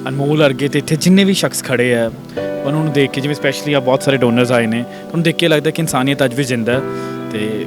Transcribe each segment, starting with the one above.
ਅਨਮੋਲ ਵਰਗੇ ਤੇ ਇੱਥੇ ਜਿੰਨੇ ਵੀ ਸ਼ਖਸ ਖੜੇ ਆ ਉਹਨਾਂ ਨੂੰ ਦੇਖ ਕੇ, ਜਿਵੇਂ ਸਪੈਸ਼ਲੀ ਆ ਬਹੁਤ ਸਾਰੇ ਡੋਨਰਸ ਆਏ ਨੇ, ਉਹਨੂੰ ਦੇਖ ਕੇ ਲੱਗਦਾ ਕਿ ਇਨਸਾਨੀਅਤ ਅੱਜ ਵੀ ਜ਼ਿੰਦਾ ਹੈ ਤੇ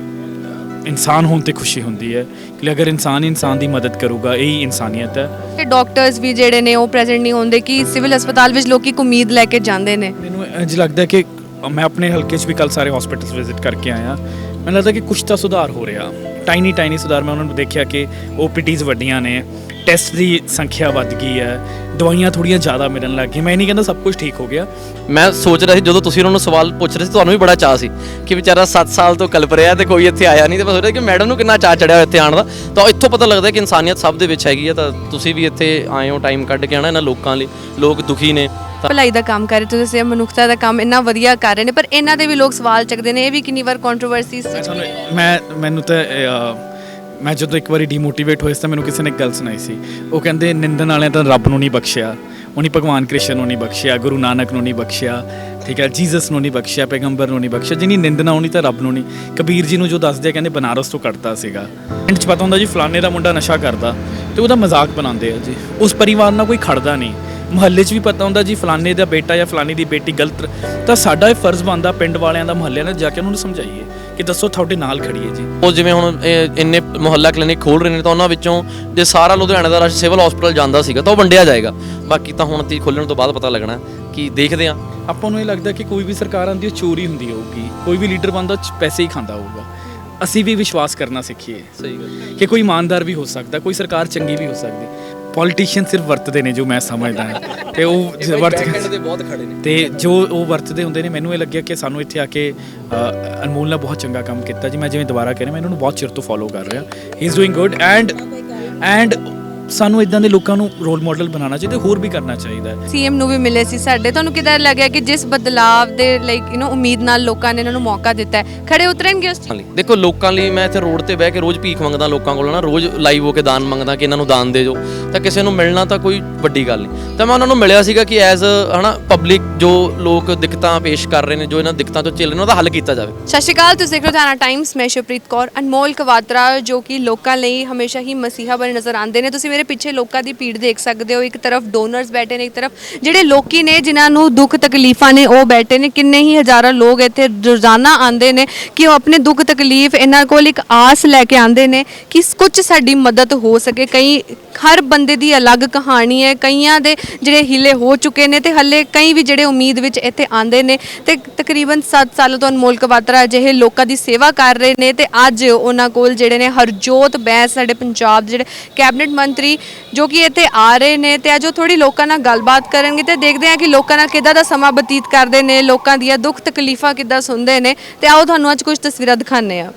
ਇਨਸਾਨ ਹੋਣ ਤੇ ਖੁਸ਼ੀ ਹੁੰਦੀ ਹੈ ਕਿ ਅਗਰ ਇਨਸਾਨ ਇਨਸਾਨ ਦੀ ਮਦਦ ਕਰੂਗਾ, ਇਹੀ ਇਨਸਾਨੀਅਤ ਹੈ। ਤੇ ਡਾਕਟਰਸ ਵੀ ਜਿਹੜੇ ਨੇ ਉਹ ਪ੍ਰੈਜ਼ੈਂਟ ਨਹੀਂ ਹੁੰਦੇ ਕਿ ਸਿਵਲ ਹਸਪਤਾਲ ਵਿੱਚ ਲੋਕੀ ਉਮੀਦ ਲੈ ਕੇ ਜਾਂਦੇ ਨੇ। ਮੈਨੂੰ ਇੰਝ ਲੱਗਦਾ ਕਿ ਮੈਂ ਆਪਣੇ ਹਲਕੇ 'ਚ ਵੀ ਕੱਲ੍ਹ ਸਾਰੇ ਹਸਪੀਟਲਸ ਵਿਜ਼ਿਟ ਕਰਕੇ ਆਇਆ, ਮੈਨੂੰ ਲੱਗਦਾ ਕਿ ਕੁਛ ਤਾਂ ਸੁਧਾਰ ਹੋ ਰਿਹਾ, ਟਾਈਨੀ ਸੁਧਾਰ। ਮੈਂ ਉਹਨਾਂ ਨੂੰ ਦੇਖਿਆ ਕਿ OPDs ਵੱਡੀਆਂ ਨੇ, ਟੈਸਟ ਦੀ ਸੰਖਿਆ ਵੱਧ ਗਈ ਹੈ, ਦਵਾਈਆਂ ਥੋੜ੍ਹੀਆਂ ਜ਼ਿਆਦਾ ਮਿਲਣ ਲੱਗ ਗਈਆਂ। ਮੈਂ ਨਹੀਂ ਕਹਿੰਦਾ ਸਭ ਕੁਝ ਠੀਕ ਹੋ ਗਿਆ। ਮੈਂ ਸੋਚ ਰਿਹਾ ਸੀ ਜਦੋਂ ਤੁਸੀਂ ਉਹਨਾਂ ਨੂੰ ਸਵਾਲ ਪੁੱਛ ਰਹੇ ਸੀ, ਤੁਹਾਨੂੰ ਵੀ ਬੜਾ ਚਾਅ ਸੀ ਕਿ ਵਿਚਾਰਾ 7 ਸਾਲ ਤੋਂ ਕਲਪ ਰਿਹਾ ਤੇ ਕੋਈ ਇੱਥੇ ਆਇਆ ਨਹੀਂ, ਤੇ ਮੈਂ ਸੋਚ ਰਿਹਾ ਕਿ ਮੈਡਮ ਨੂੰ ਕਿੰਨਾ ਚਾਅ ਚੜਿਆ ਇੱਥੇ ਆਉਣ ਦਾ। ਤਾਂ ਇੱਥੋਂ ਪਤਾ ਲੱਗਦਾ ਕਿ ਇਨਸਾਨੀਅਤ ਸਭ ਦੇ ਵਿੱਚ ਹੈਗੀ ਹੈ। ਤਾਂ ਤੁਸੀਂ ਵੀ ਇੱਥੇ ਆਏ ਹੋ ਟਾਈਮ ਕੱਢ ਕੇ ਆਉਣਾ ਇਹਨਾਂ ਲੋਕਾਂ ਲਈ, ਲੋਕ ਦੁਖੀ ਨੇ। ਭਲਾਈ ਦਾ ਕੰਮ ਕਰ ਰਹੇ ਤੁਸੀਂ, ਮਨੁੱਖਤਾ ਦਾ ਕੰਮ ਇੰਨਾ ਵਧੀਆ ਕਰ ਰਹੇ ਨੇ, ਪਰ ਇਹਨਾਂ ਦੇ ਵੀ ਲੋਕ ਸਵਾਲ ਚੱਕਦੇ ਨੇ। ਇਹ ਵੀ ਕਿੰਨੀ ਵਾਰ ਕੰਟਰੋਵਰਸੀ ਮੈਨੂੰ ਤਾਂ ਮੈਂ ਜਦੋਂ ਇੱਕ ਵਾਰੀ ਡੀਮੋਟੀਵੇਟ ਹੋਇਆ ਸੀ ਤਾਂ ਮੈਨੂੰ ਕਿਸੇ ਨੇ ਇੱਕ ਗੱਲ ਸੁਣਾਈ ਸੀ। ਉਹ ਕਹਿੰਦੇ ਨਿੰਦਣ ਵਾਲਿਆਂ ਤਾਂ ਰੱਬ ਨੂੰ ਨਹੀਂ ਬਖਸ਼ਿਆ, ਉਹਨੇ ਭਗਵਾਨ ਕ੍ਰਿਸ਼ਨ ਨੂੰ ਨਹੀਂ ਬਖਸ਼ਿਆ, ਗੁਰੂ ਨਾਨਕ ਨੂੰ ਨਹੀਂ ਬਖਸ਼ਿਆ, ਠੀਕ ਹੈ, ਜੀਸਸ ਨੂੰ ਨਹੀਂ ਬਖਸ਼ਿਆ, ਪੈਗੰਬਰ ਨੂੰ ਨਹੀਂ ਬਖਸ਼ਿਆ, ਜਿਹਨੀ ਨਿੰਦਣਾ ਹੋਣੀ ਤਾਂ ਰੱਬ ਨੂੰ ਨਹੀਂ। ਕਬੀਰ ਜੀ ਨੂੰ ਜੋ ਦੱਸਦੇ ਕਹਿੰਦੇ ਬਨਾਰਸ ਤੋਂ ਕੱਢਤਾ ਸੀਗਾ। ਪਿੰਡ 'ਚ ਪਤਾ ਹੁੰਦਾ ਜੀ ਫਲਾਣੇ ਦਾ ਮੁੰਡਾ ਨਸ਼ਾ ਕਰਦਾ ਤੇ ਉਹਦਾ ਮਜ਼ਾਕ ਬਣਾਉਂਦੇ ਆ ਜੀ, ਉਸ ਪਰਿਵਾਰ ਨਾਲ ਕੋਈ ਖੜਦਾ ਨਹੀਂ। ਮੁਹੱਲੇ 'ਚ ਵੀ ਪਤਾ ਹੁੰਦਾ ਜੀ ਫਲਾਣੇ ਦਾ ਬੇਟਾ ਜਾਂ ਫਲਾਣੀ ਦੀ ਬੇਟੀ ਗਲਤ, ਤਾਂ ਸਾਡਾ ਇਹ ਫਰਜ਼ ਬਣਦਾ ਪਿੰਡ ਵਾਲਿਆਂ ਦਾ, ਮੁਹੱਲਿਆਂ ਨਾਲ ਜਾ ਕੇ ਉਹਨਾਂ ਨੂੰ ਸਮਝਾਈਏ ਕਿ ਦੱਸੋ ਤੁਹਾਡੇ ਨਾਲ ਖੜੀਏ ਜੀ। ਉਹ ਜਿਵੇਂ ਹੁਣ ਇੰਨੇ ਮੁਹੱਲਾ ਕਲੀਨਿਕ ਖੋਲ ਰਹੇ ਨੇ, ਤਾਂ ਉਹਨਾਂ ਵਿੱਚੋਂ ਜੇ ਸਾਰਾ ਲੁਧਿਆਣਾ ਦਾ ਰਸ਼ ਸਿਵਲ ਹਸਪਤਾਲ ਜਾਂਦਾ ਸੀਗਾ ਤਾਂ ਉਹ ਵੰਡਿਆ ਜਾਏਗਾ। ਬਾਕੀ ਤਾਂ ਹੁਣ ਤੀ ਖੋਲ੍ਹਣ ਤੋਂ ਬਾਅਦ ਪਤਾ ਲੱਗਣਾ ਕਿ ਦੇਖਦੇ ਹਾਂ। ਆਪਾਂ ਨੂੰ ਇਹ ਲੱਗਦਾ ਕਿ ਕੋਈ ਵੀ ਸਰਕਾਰ ਆਉਂਦੀ ਉਹ ਚੋਰੀ ਹੁੰਦੀ ਹੋਊਗੀ, ਕੋਈ ਵੀ ਲੀਡਰ ਬਣਦਾ ਪੈਸੇ ਹੀ ਖਾਂਦਾ ਹੋਊਗਾ। ਅਸੀਂ ਵੀ ਵਿਸ਼ਵਾਸ ਕਰਨਾ ਸਿੱਖੀਏ ਸਹੀ ਗੱਲ ਕਿ ਕੋਈ ਇਮਾਨਦਾਰ ਵੀ ਹੋ ਸਕਦਾ, ਕੋਈ ਸਰਕਾਰ ਚੰਗੀ ਵੀ ਹੋ ਸਕਦੀ। ਪੋਲੀਟੀਸ਼ੀਅਨ ਸਿਰਫ ਵਰਤਦੇ ਨੇ, ਜੋ ਮੈਂ ਸਮਝਦਾ ਹਾਂ, ਤੇ ਉਹ ਦੇ ਬਹੁਤ ਖੜੇ ਨੇ ਤੇ ਜੋ ਉਹ ਵਰਤਦੇ ਹੁੰਦੇ ਨੇ। ਮੈਨੂੰ ਇਹ ਲੱਗਿਆ ਕਿ ਸਾਨੂੰ ਇੱਥੇ ਆ ਕੇ ਅਨਮੋਲ ਨੇ ਬਹੁਤ ਚੰਗਾ ਕੰਮ ਕੀਤਾ ਜੀ। ਮੈਂ ਜਿਵੇਂ ਦੁਬਾਰਾ ਕਹਿ ਰਿਹਾ, ਮੈਂ ਇਹਨਾਂ ਨੂੰ ਬਹੁਤ ਚਿਰ ਤੋਂ ਫੋਲੋ ਕਰ ਰਿਹਾ। ਹੀ ਇਜ਼ ਡੂਇੰਗ ਗੁੱਡ ਐਂਡ ਸਾਨੂੰ ਇਦਾਂ ਦੇ ਲੋਕਾਂ ਨੂੰ ਰੋਲ ਮਾਡਲ ਬਣਾਉਣਾ ਚਾਹੀਦਾ, ਹੋਰ ਵੀ ਕਰਨਾ ਚਾਹੀਦਾ ਹੈ। ਸੀਐਮ ਨੂੰ ਵੀ ਮਿਲੇ ਸੀ ਸਾਡੇ, ਤੁਹਾਨੂੰ ਕਿਦਾਂ ਲੱਗਿਆ ਕਿ ਜਿਸ ਬਦਲਾਵ ਦੇ ਲਾਈਕ ਉਮੀਦ ਨਾਲ ਲੋਕਾਂ ਨੇ ਇਹਨਾਂ ਨੂੰ ਮੌਕਾ ਦਿੱਤਾ ਹੈ, ਖੜੇ ਉਤਰਨਗੇ ਉਸ ਚੀਜ਼? ਦੇਖੋ ਲੋਕਾਂ ਲਈ ਮੈਂ ਇੱਥੇ ਰੋਡ ਤੇ ਬਹਿ ਕੇ ਰੋਜ਼ ਭੀਖ ਮੰਗਦਾ ਲੋਕਾਂ ਕੋਲ ਨਾ, ਰੋਜ਼ ਲਾਈਵ ਹੋ ਕੇ ਦਾਨ ਮੰਗਦਾ ਕਿ ਇਹਨਾਂ ਨੂੰ ਦਾਨ ਦੇ ਦਿਓ, ਤਾਂ ਕਿਸੇ ਨੂੰ ਮਿਲਣਾ ਤਾਂ ਕੋਈ ਵੱਡੀ ਗੱਲ ਨਹੀਂ। ਤਾਂ ਮੈਂ ਉਹਨਾਂ ਨੂੰ ਮਿਲਿਆ ਸੀਗਾ ਕਿ ਐਜ਼ ਪਬਲਿਕ ਜੋ ਲੋਕ ਦਿੱਕਤਾਂ ਪੇਸ਼ ਕਰ ਰਹੇ ਨੇ, ਜੋ ਇਹਨਾਂ ਦਿੱਕਤਾਂ ਤੋਂ ਝੇਲ ਰਹੇ ਨੇ, ਉਹਦਾ ਹੱਲ ਕੀਤਾ ਜਾਵੇ। ਸਤਿ ਸ਼੍ਰੀ ਅਕਾਲ, ਤੁਸੀਂ ਦੇਖ ਰਹੇ ਹੋ ਲੁਧਿਆਣਾ ਟਾਈਮਸ। ਮੈਂ ਸ਼ੁਭਪ੍ਰੀਤ ਕੌਰ। ਅਨਮੋਲ ਕਵਾਤਰਾ ਜੋ ਕਿ ਲੋਕਾਂ ਲਈ ਹਮੇਸ਼ਾ ਹੀ ਮਸੀਹਾ ਬਣੇ ਨਜ਼ਰ ਆਉਂਦੇ ਨੇ। ਤੁਸੀਂ ਮੇਰੇ ਪਿੱਛੇ ਲੋਕਾਂ ਦੀ ਭੀੜ ਦੇਖ ਸਕਦੇ ਹੋ, ਇੱਕ ਤਰਫ ਡੋਨਰਸ ਬੈਠੇ ਨੇ, ਇੱਕ ਤਰਫ ਜਿਹੜੇ ਲੋਕੀ ਨੇ ਜਿਨ੍ਹਾਂ ਨੂੰ ਦੁੱਖ ਤਕਲੀਫਾਂ ਨੇ ਉਹ ਬੈਠੇ ਨੇ। ਕਿੰਨੇ ਹੀ ਹਜ਼ਾਰਾਂ ਲੋਕ ਇੱਥੇ ਰੋਜ਼ਾਨਾ ਆਉਂਦੇ ਨੇ ਕਿ ਉਹ ਆਪਣੇ ਦੁੱਖ ਤਕਲੀਫ, ਇਹਨਾਂ ਕੋਲ ਇੱਕ ਆਸ ਲੈ ਕੇ ਆਉਂਦੇ ਨੇ ਕਿ ਕੁਝ ਸਾਡੀ ਮਦਦ ਹੋ ਸਕੇ। ਹਰ ਬੰਦੇ ਦੀ ਅਲੱਗ ਕਹਾਣੀ ਹੈ, ਕਈਆਂ ਦੇ ਜਿਹੜੇ ਹੀਲੇ ਹੋ ਚੁੱਕੇ ਨੇ ਤੇ ਹੱਲੇ ਕਈ ਵੀ ਜਿਹੜੇ ਉਮੀਦ ਵਿੱਚ ਇੱਥੇ ਆਉਂਦੇ ਨੇ। ਤੇ ਤਕਰੀਬਨ 7 ਸਾਲ ਤੋਂ ਅਨਮੋਲ ਕਵਾਤਰਾ ਅਜਿਹੇ ਲੋਕਾਂ ਦੀ ਸੇਵਾ ਕਰ ਰਹੇ ਨੇ ਤੇ ਅੱਜ ਉਹਨਾਂ ਕੋਲ ਜਿਹੜੇ ਨੇ ਹਰਜੋਤ ਬੈਂਸ, ਸਾਡੇ ਪੰਜਾਬ ਦੇ ਜਿਹੜੇ ਕੈਬਨਿਟ ਮੰਤਰੀ, ਜੋ ਕਿ ਇੱਥੇ ਆ ਰਹੇ ਨੇ ਤੇ ਅੱਜ ਉਹ ਥੋੜੀ ਲੋਕਾਂ ਨਾਲ ਗੱਲਬਾਤ ਕਰਨਗੇ ਤੇ ਦੇਖਦੇ ਆ ਕਿ ਲੋਕਾਂ ਨਾਲ ਕਿੱਦਾਂ ਦਾ ਸਮਾਂ ਬਤੀਤ ਕਰਦੇ ਨੇ, ਲੋਕਾਂ ਦੀਆਂ ਦੁੱਖ ਤਕਲੀਫਾਂ ਕਿੱਦਾਂ ਸੁਣਦੇ ਨੇ। ਤੇ ਆਓ ਤੁਹਾਨੂੰ ਅੱਜ ਕੁਝ ਤਸਵੀਰਾਂ ਦਿਖਾਉਂਦੇ ਆ।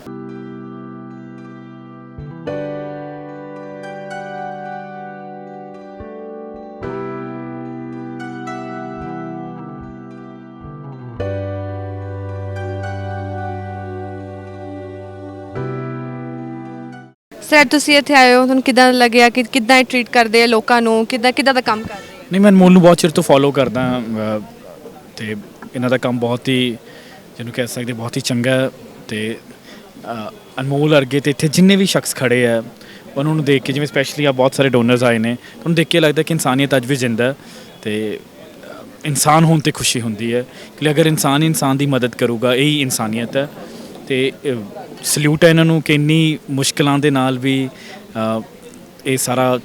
ਸਰ ਤੁਸੀਂ ਇੱਥੇ ਆਏ ਹੋ, ਤੁਹਾਨੂੰ ਕਿੱਦਾਂ ਲੱਗਿਆ ਕਿ ਕਿੱਦਾਂ ਇਹ ਟ੍ਰੀਟ ਕਰਦੇ ਆ ਲੋਕਾਂ ਨੂੰ, ਕਿੱਦਾਂ ਦਾ ਕੰਮ ਕਰਦੇ ਆ? ਨਹੀਂ, ਮੈਂ ਅਨਮੋਲ ਨੂੰ ਬਹੁਤ ਚਿਰ ਤੋਂ ਫੋਲੋ ਕਰਦਾ ਤੇ ਇਹਨਾਂ ਦਾ ਕੰਮ ਬਹੁਤ ਹੀ, ਜਿਹਨੂੰ ਕਹਿ ਸਕਦੇ ਬਹੁਤ ਹੀ ਚੰਗਾ ਹੈ। ਤੇ ਅਨਮੋਲ ਵਰਗੇ ਤੇ ਇੱਥੇ ਜਿੰਨੇ ਵੀ ਸ਼ਖਸ ਖੜੇ ਆ ਉਹਨਾਂ ਨੂੰ ਦੇਖ ਕੇ, ਜਿਵੇਂ ਸਪੈਸ਼ਲੀ ਆ ਬਹੁਤ ਸਾਰੇ ਡੋਨਰਸ ਆਏ ਨੇ, ਉਹਨੂੰ ਦੇਖ ਕੇ ਲੱਗਦਾ ਕਿ ਇਨਸਾਨੀਅਤ ਅੱਜ ਵੀ ਜ਼ਿੰਦਾ ਹੈ ਤੇ ਇਨਸਾਨ ਹੋਣ ਤੇ ਖੁਸ਼ੀ ਹੁੰਦੀ ਹੈ ਕਿ ਅਗਰ ਇਨਸਾਨ ਇਨਸਾਨ ਦੀ ਮਦਦ ਕਰੂਗਾ, ਇਹੀ ਇਨਸਾਨੀਅਤ ਹੈ। ਤੇ ਸਲੂਟ ਹੈ ਇਹਨਾਂ ਨੂੰ ਕਿ ਇੰਨੀ ਮੁਸ਼ਕਿਲਾਂ ਦੇ ਨਾਲ ਵੀ ਇਹ ਸਾਰਾ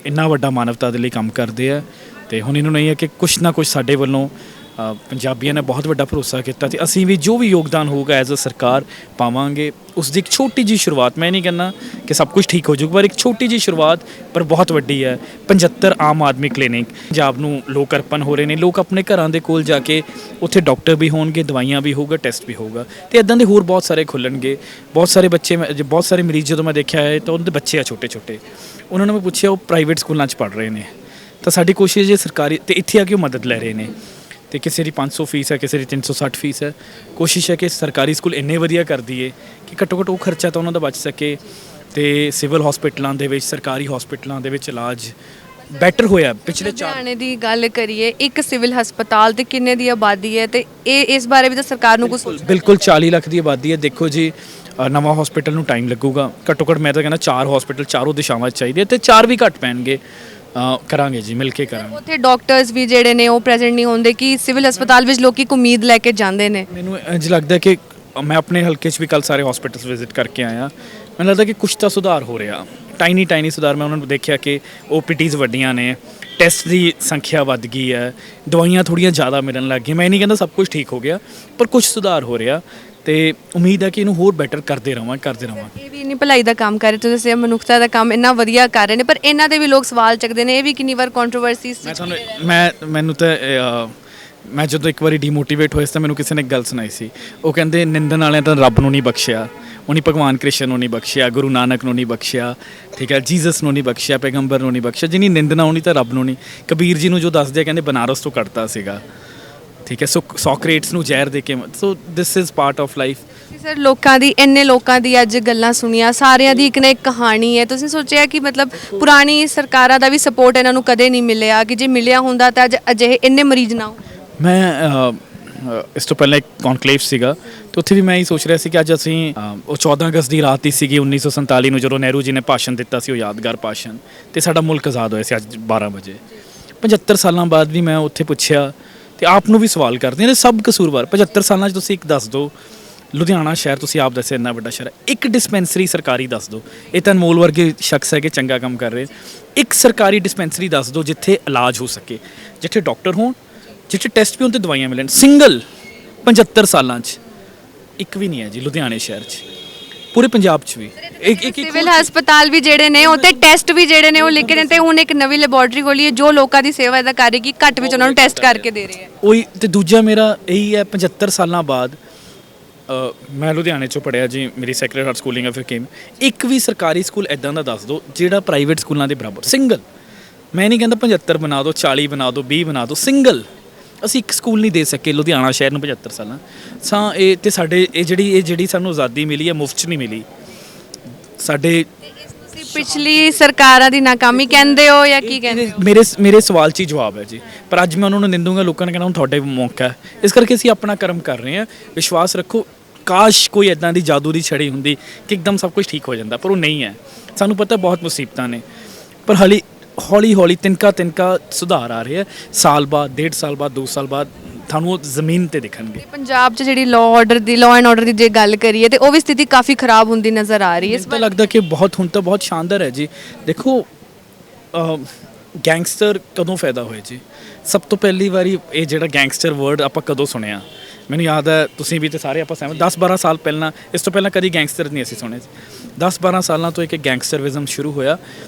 ਇੰਨਾ ਵੱਡਾ ਮਾਨਵਤਾ ਦੇ ਲਈ ਕੰਮ ਕਰਦੇ ਆ। ਤੇ ਹੁਣ ਇਹਨਾਂ ਨੂੰ ਇਹ ਹੈ ਕਿ ਕੁਛ ਨਾ ਕੁਛ ਸਾਡੇ ਵੱਲੋਂ ਪੰਜਾਬੀਆਂ ਨੇ ਬਹੁਤ ਵੱਡਾ ਭਰੋਸਾ ਕੀਤਾ ਤੇ ਅਸੀਂ ਵੀ ਜੋ ਵੀ ਯੋਗਦਾਨ ਹੋਊਗਾ ਐਜ਼ ਅ ਸਰਕਾਰ ਪਾਵਾਂਗੇ। ਉਸ ਦੀ ਇੱਕ ਛੋਟੀ ਜਿਹੀ ਸ਼ੁਰੂਆਤ, ਮੈਂ ਨਹੀਂ ਕਹਿੰਦਾ ਕਿ ਸਭ ਕੁਝ ਠੀਕ ਹੋ ਜਾਊਗਾ, ਪਰ ਇੱਕ ਛੋਟੀ ਜਿਹੀ ਸ਼ੁਰੂਆਤ ਪਰ ਬਹੁਤ ਵੱਡੀ ਹੈ। 75 ਆਮ ਆਦਮੀ ਕਲੀਨਿਕ ਪੰਜਾਬ ਨੂੰ ਲੋਕ ਅਰਪਣ ਹੋ ਰਹੇ ਨੇ। ਲੋਕ ਆਪਣੇ ਘਰਾਂ ਦੇ ਕੋਲ ਜਾ ਕੇ ਉੱਥੇ ਡਾਕਟਰ ਵੀ ਹੋਣਗੇ, ਦਵਾਈਆਂ ਵੀ ਹੋਊਗਾ, ਟੈਸਟ ਵੀ ਹੋਊਗਾ ਤੇ ਇੱਦਾਂ ਦੇ ਹੋਰ ਬਹੁਤ ਸਾਰੇ ਖੁੱਲ੍ਹਣਗੇ। ਬਹੁਤ ਸਾਰੇ ਬੱਚੇ, ਬਹੁਤ ਸਾਰੇ ਮਰੀਜ਼ ਜਦੋਂ ਮੈਂ ਦੇਖਿਆ ਹੈ ਤਾਂ ਉਹਨਾਂ ਦੇ ਬੱਚੇ ਆ ਛੋਟੇ ਛੋਟੇ, ਉਹਨਾਂ ਨੂੰ ਮੈਂ ਪੁੱਛਿਆ ਉਹ ਪ੍ਰਾਈਵੇਟ ਸਕੂਲਾਂ 'ਚ ਪੜ੍ਹ ਰਹੇ ਨੇ। ਤਾਂ ਸਾਡੀ ਕੋਸ਼ਿਸ਼ ਜੇ ਸਰਕਾਰੀ ਤੇ ਇੱਥੇ ਆ ਕੇ ਉਹ ਮਦਦ ਲੈ ਰਹੇ ਨੇ ਤੇ ਕਿਸੇ ਦੀ 500 ਫੀਸ ਹੈ, ਕਿਸੇ ਦੀ 360 ਫੀਸ ਹੈ। ਕੋਸ਼ਿਸ਼ ਹੈ ਕਿ ਸਰਕਾਰੀ ਸਕੂਲ ਇੰਨੇ ਵਧੀਆ ਕਰ ਦਈਏ ਕਿ ਘੱਟੋ ਘੱਟ ਉਹ ਖਰਚਾ ਤਾਂ ਉਹਨਾਂ ਦਾ ਬਚ ਸਕੇ ਤੇ ਸਿਵਲ ਹਸਪੀਟਲਾਂ ਦੇ ਵਿੱਚ, ਸਰਕਾਰੀ ਹਸਪੀਟਲਾਂ ਦੇ ਵਿੱਚ ਇਲਾਜ ਬੈਟਰ ਹੋਇਆ। ਪਿਛਲੇ 4 ਲੁਧਿਆਣੇ ਦੀ ਗੱਲ ਕਰੀਏ, ਇੱਕ ਸਿਵਲ ਹਸਪਤਾਲ ਤੇ ਕਿੰਨੇ ਦੀ ਆਬਾਦੀ ਹੈ ਤੇ ਇਸ ਬਾਰੇ ਵੀ ਤਾਂ ਸਰਕਾਰ ਨੂੰ ਕੁਝ ਬਿਲਕੁਲ 40 ਲੱਖ ਦੀ ਆਬਾਦੀ ਹੈ। ਦੇਖੋ ਜੀ, ਨਵਾਂ ਹਸਪੀਟਲ ਨੂੰ ਟਾਈਮ ਲੱਗੂਗਾ, ਘੱਟੋ ਘੱਟ ਮੈਂ ਤਾਂ ਕਹਿੰਦਾ 4 ਹਸਪੀਟਲ ਚਾਰੋਂ ਦਿਸ਼ਾਵਾਂ 'ਚ ਚਾਹੀਦੇ ਤੇ 4 ਵੀ ਘੱਟ ਪੈਣਗੇ। ਕਰਾਂਗੇ ਜੀ, ਮਿਲ ਕੇ ਕਰਾਂਗੇ। ਉੱਥੇ ਡਾਕਟਰਸ ਵੀ ਜਿਹੜੇ ਨੇ ਉਹ ਪ੍ਰੈਜ਼ੈਂਟ ਨਹੀਂ ਹੁੰਦੇ ਕਿ ਸਿਵਲ ਹਸਪਤਾਲ ਵਿੱਚ ਲੋਕੀ ਇੱਕ ਉਮੀਦ ਲੈ ਕੇ ਜਾਂਦੇ ਨੇ। ਮੈਨੂੰ ਇੰਝ ਲੱਗਦਾ ਕਿ ਮੈਂ ਆਪਣੇ ਹਲਕੇ 'ਚ ਵੀ ਕੱਲ ਸਾਰੇ ਹਸਪੀਟਲਸ ਵਿਜ਼ਿਟ ਕਰਕੇ ਆਇਆ, ਮੈਨੂੰ ਲੱਗਦਾ ਕਿ ਕੁਛ ਤਾਂ ਸੁਧਾਰ ਹੋ ਰਿਹਾ, ਟਾਈਨੀ ਸੁਧਾਰ। ਮੈਂ ਉਹਨਾਂ ਨੂੰ ਦੇਖਿਆ ਕਿ OPDs ਵੱਡੀਆਂ ਨੇ, ਟੈਸਟ ਦੀ ਸੰਖਿਆ ਵੱਧ ਗਈ ਹੈ, ਦਵਾਈਆਂ ਥੋੜ੍ਹੀਆਂ ਜ਼ਿਆਦਾ ਮਿਲਣ ਲੱਗ ਗਈਆਂ। ਮੈਂ ਨਹੀਂ ਕਹਿੰਦਾ ਸਭ ਕੁਝ ਠੀਕ ਹੋ ਗਿਆ, ਪਰ ਕੁਝ ਸੁਧਾਰ ਹੋ ਰਿਹਾ ਤੇ ਉਮੀਦ ਹੈ ਕਿ ਇਹਨੂੰ ਹੋਰ ਬੈਟਰ ਕਰਦੇ ਰਹਾਂਗੇ। ਇਹ ਵੀ ਇੰਨੀ ਭਲਾਈ ਦਾ ਕੰਮ ਕਰ ਰਹੇ, ਤੁਸੀਂ ਦੱਸਿਆ ਮਨੁੱਖਤਾ ਦਾ ਕੰਮ ਇੰਨਾ ਵਧੀਆ ਕਰ ਰਹੇ ਨੇ, ਪਰ ਇਹਨਾਂ ਦੇ ਵੀ ਲੋਕ ਸਵਾਲ ਚੱਕਦੇ ਨੇ। ਇਹ ਵੀ ਕਿੰਨੀ ਵਾਰ ਕੰਟਰੋਵਰਸੀਜ਼ ਮੈਂ ਜਦੋਂ ਇੱਕ ਵਾਰੀ ਡੀਮੋਟੀਵੇਟ ਹੋਇਆ ਸੀ ਤਾਂ ਮੈਨੂੰ ਕਿਸੇ ਨੇ ਇੱਕ ਗੱਲ ਸੁਣਾਈ ਸੀ। ਉਹ ਕਹਿੰਦੇ ਨਿੰਦਣ ਵਾਲਿਆਂ ਤਾਂ ਰੱਬ ਨੂੰ ਨਹੀਂ ਬਖਸ਼ਿਆ, ਉਹਨੇ ਭਗਵਾਨ ਕ੍ਰਿਸ਼ਨ ਨੂੰ ਨਹੀਂ ਬਖਸ਼ਿਆ, ਗੁਰੂ ਨਾਨਕ ਨੂੰ ਨਹੀਂ ਬਖਸ਼ਿਆ, ਠੀਕ ਹੈ, ਜੀਸਸ ਨੂੰ ਨਹੀਂ ਬਖਸ਼ਿਆ, ਪੈਗੰਬਰ ਨੂੰ ਨਹੀਂ ਬਖਸ਼ਿਆ, ਜਿਹਨੀ ਨਿੰਦਣਾ ਹੋਣੀ ਤਾਂ ਰੱਬ ਨੂੰ ਨਹੀਂ। ਕਬੀਰ ਜੀ ਨੂੰ ਜੋ ਦੱਸਦੇ ਕਹਿੰਦੇ ਬਨਾਰਸ ਤੋਂ ਕੱਢਤਾ ਸੀਗਾ, ਠੀਕ ਹੈ, ਸੋਕਰੇਟਸ ਨੂੰ ਜ਼ਹਿਰ ਦੇ ਕੇ। So this is part of life. Sir ਲੋਕਾਂ ਦੀ ਇੰਨੇ ਲੋਕਾਂ ਦੀ ਅੱਜ ਗੱਲਾਂ ਸੁਣੀਆਂ, ਸਾਰਿਆਂ ਦੀ ਇੱਕ ਨਾ ਇੱਕ ਕਹਾਣੀ ਹੈ। ਤੁਸੀਂ ਸੋਚਿਆ ਕਿ ਮਤਲਬ ਪੁਰਾਣੀ ਸਰਕਾਰਾਂ ਦਾ ਵੀ ਸਪੋਰਟ ਇਹਨਾਂ ਨੂੰ ਕਦੇ ਨਹੀਂ ਮਿਲਿਆ, ਕਿ ਜੇ ਮਿਲਿਆ ਹੁੰਦਾ ਤਾਂ ਅੱਜ ਅਜਿਹੇ ਇੰਨੇ ਮਰੀਜ਼ ਨਾ ਹੋ। ਮੈਂ ਇਸ ਤੋਂ ਪਹਿਲਾਂ ਇੱਕ ਕੌਨਕਲੇਵ ਸੀਗਾ ਤੇ ਉੱਥੇ ਵੀ ਮੈਂ ਇਹ ਸੋਚ ਰਿਹਾ ਸੀ ਕਿ ਅੱਜ ਅਸੀਂ ਉਹ 14 ਅਗਸਤ ਦੀ ਰਾਤ ਹੀ ਸੀਗੀ 1947 ਨੂੰ, ਜਦੋਂ ਨਹਿਰੂ ਜੀ ਨੇ ਭਾਸ਼ਣ ਦਿੱਤਾ ਸੀ, ਉਹ ਯਾਦਗਾਰ ਭਾਸ਼ਣ, ਤੇ ਸਾਡਾ ਮੁਲਕ ਆਜ਼ਾਦ ਹੋਇਆ ਸੀ ਅੱਜ 12 ਵਜੇ। 75 ਸਾਲਾਂ ਬਾਅਦ ਵੀ ਮੈਂ ਉੱਥੇ ਪੁੱਛਿਆ ਤੇ ਆਪ ਨੂੰ ਵੀ ਸਵਾਲ ਕਰਦੇ ਨੇ ਸਭ ਕਸੂਰਵਾਰ। 75 ਸਾਲਾਂ 'ਚ ਤੁਸੀਂ ਇੱਕ ਦੱਸ ਦਿਓ, ਲੁਧਿਆਣਾ ਸ਼ਹਿਰ ਤੁਸੀਂ ਆਪ ਦੱਸਿਆ ਇੰਨਾ ਵੱਡਾ ਸ਼ਹਿਰ ਹੈ, ਇੱਕ ਡਿਸਪੈਂਸਰੀ ਸਰਕਾਰੀ ਦੱਸ ਦਿਓ। ਇਹ ਤਾਂ ਅਨਮੋਲ ਵਰਗੇ ਸ਼ਖਸ ਹੈ ਕਿ ਚੰਗਾ ਕੰਮ ਕਰ ਰਹੇ। ਇੱਕ ਸਰਕਾਰੀ ਡਿਸਪੈਂਸਰੀ ਦੱਸ ਦਿਓ ਜਿੱਥੇ ਇਲਾਜ ਹੋ ਸਕੇ, ਜਿੱਥੇ ਡਾਕਟਰ ਹੋਣ, ਜਿੱਥੇ ਟੈਸਟ ਵੀ ਹੋਣ ਤੇ ਦਵਾਈਆਂ ਮਿਲਣ। ਸਿੰਗਲ 75 ਸਾਲਾਂ 'ਚ ਇੱਕ ਵੀ ਨਹੀਂ ਹੈ ਜੀ ਲੁਧਿਆਣੇ ਸ਼ਹਿਰ 'ਚ, ਪੂਰੇ ਪੰਜਾਬ 'ਚ ਵੀ। ਸਿਵਲ ਹਸਪਤਾਲ ਵੀ ਜਿਹੜੇ ਨੇ ਉੱਤੇ ਟੈਸਟ ਵੀ ਜਿਹੜੇ ਨੇ ਉਹ ਲਿਖ ਕੇ ਨੇ, ਤੇ ਹੁਣ ਇੱਕ ਨਵੀਂ ਲੈਬੋਰਟਰੀ ਖੋਲੀ ਹੈ ਜੋ ਲੋਕਾਂ ਦੀ ਸੇਵਾ ਇਹਦਾ ਕਰ ਰਹੀ ਕਿ ਘੱਟ ਵਿੱਚ ਉਹਨਾਂ ਨੂੰ ਟੈਸਟ ਕਰਕੇ ਦੇ ਰਹੇ ਹੈ। ਉਹੀ ਤੇ ਦੂਜਾ ਮੇਰਾ ਇਹੀ ਹੈ, 75 ਸਾਲਾਂ ਬਾਅਦ ਮੈਂ ਲੁਧਿਆਣੇ 'ਚੋਂ ਪੜ੍ਹਿਆ ਜੀ, ਮੇਰੀ ਸੈਕਰਡ ਹਾਰਟ ਸਕੂਲਿੰਗ ਆ, ਫਿਰ ਕੇਮ। ਇੱਕ ਵੀ ਸਰਕਾਰੀ ਸਕੂਲ ਇੱਦਾਂ ਦਾ ਦੱਸ ਦਿਓ ਜਿਹੜਾ ਪ੍ਰਾਈਵੇਟ ਸਕੂਲਾਂ ਦੇ ਬਰਾਬਰ, ਸਿੰਗਲ। ਮੈਂ ਨਹੀਂ ਕਹਿੰਦਾ 75 ਬਣਾ ਦਿਓ, 40 ਬਣਾ ਦਿਓ, 20 ਬਣਾ ਦਿਓ, ਸਿੰਗਲ। ਅਸੀਂ ਇੱਕ ਸਕੂਲ ਨਹੀਂ ਦੇ ਸਕੇ ਲੁਧਿਆਣਾ ਸ਼ਹਿਰ ਨੂੰ 75 ਸਾਲਾਂ ਸਾਂ। ਇਹ ਤੇ ਸਾਡੇ ਇਹ ਜਿਹੜੀ ਸਾਨੂੰ ਆਜ਼ਾਦੀ ਮਿਲੀ ਹੈ ਮੁਫਤ 'ਚ ਨਹੀਂ ਮਿਲੀ। ਸਾਡੇ ਤੁਸੀਂ ਪਿਛਲੀ ਸਰਕਾਰਾਂ ਦੀ ਨਾਕਾਮੀ ਕਹਿੰਦੇ ਹੋ ਜਾਂ ਕੀ ਕਹਿੰਦੇ ਹੋ? ਮੇਰੇ ਸਵਾਲ 'ਚ ਹੀ ਜਵਾਬ ਹੈ ਜੀ, ਪਰ ਅੱਜ ਮੈਂ ਉਹਨਾਂ ਨੂੰ ਨਿੰਦੂੰਗਾ, ਲੋਕਾਂ ਨੇ ਕਹਿਣਾ ਹੁਣ ਤੁਹਾਡੇ ਮੌਕਾ ਹੈ। ਇਸ ਕਰਕੇ ਅਸੀਂ ਆਪਣਾ ਕਰਮ ਕਰ ਰਹੇ ਹਾਂ। ਵਿਸ਼ਵਾਸ ਰੱਖੋ, ਕਾਸ਼ ਕੋਈ ਇੱਦਾਂ ਦੀ ਜਾਦੂ ਦੀ ਛੜੀ ਹੁੰਦੀ ਕਿ ਇੱਕਦਮ ਸਭ ਕੁਝ ਠੀਕ ਹੋ ਜਾਂਦਾ, ਪਰ ਉਹ ਨਹੀਂ ਹੈ। ਸਾਨੂੰ ਪਤਾ ਬਹੁਤ ਮੁਸੀਬਤਾਂ ਨੇ, ਪਰ ਹੌਲੀ ਤਿੰਨਕਾ ਸੁਧਾਰ ਆ ਰਿਹਾ। ਸਾਲ ਬਾਅਦ, 1.5 ਸਾਲ ਬਾਅਦ, 2 ਸਾਲ ਬਾਅਦ ਤੁਹਾਨੂੰ ਉਹ ਜ਼ਮੀਨ ਤੇ ਦਿਖਣਗੇ। ਪੰਜਾਬ 'ਚ ਜਿਹੜੀ ਲਾਅ ਐਂਡ ਆਰਡਰ ਦੀ ਜੇ ਗੱਲ ਕਰੀਏ ਤੇ ਉਹ ਵੀ ਸਥਿਤੀ ਕਾਫੀ ਖਰਾਬ ਹੁੰਦੀ ਨਜ਼ਰ ਆ ਰਹੀ ਹੈ। ਇਸ ਤੋਂ ਲੱਗਦਾ ਕਿ ਹੁਣ ਤਾਂ ਬਹੁਤ ਸ਼ਾਨਦਾਰ ਹੈ ਜੀ। ਦੇਖੋ ਗੈਂਗਸਟਰ ਕਦੋਂ ਪੈਦਾ ਹੋਏ ਜੀ? ਸਭ ਤੋਂ ਪਹਿਲੀ ਵਾਰੀ ਇਹ ਜਿਹੜਾ ਗੈਂਗਸਟਰ ਵਰਡ ਆਪਾਂ ਕਦੋਂ ਸੁਣਿਆ? ਮੈਨੂੰ ਯਾਦ ਹੈ, ਤੁਸੀਂ ਵੀ ਤੇ ਸਾਰੇ ਆਪਾਂ ਸਹਿਮਤ, 10-12 ਸਾਲ ਪਹਿਲਾਂ। ਇਸ ਤੋਂ ਪਹਿਲਾਂ ਕਦੀ ਗੈਂਗਸਟਰ ਨਹੀਂ ਅਸੀਂ ਸੁਣੇ। 10-12 ਸਾਲਾਂ ਤੋਂ ਇੱਕ ਗੈਂਗਸਟਰਿਜ਼ਮ ਸ਼ੁਰੂ ਹੋਇਆ।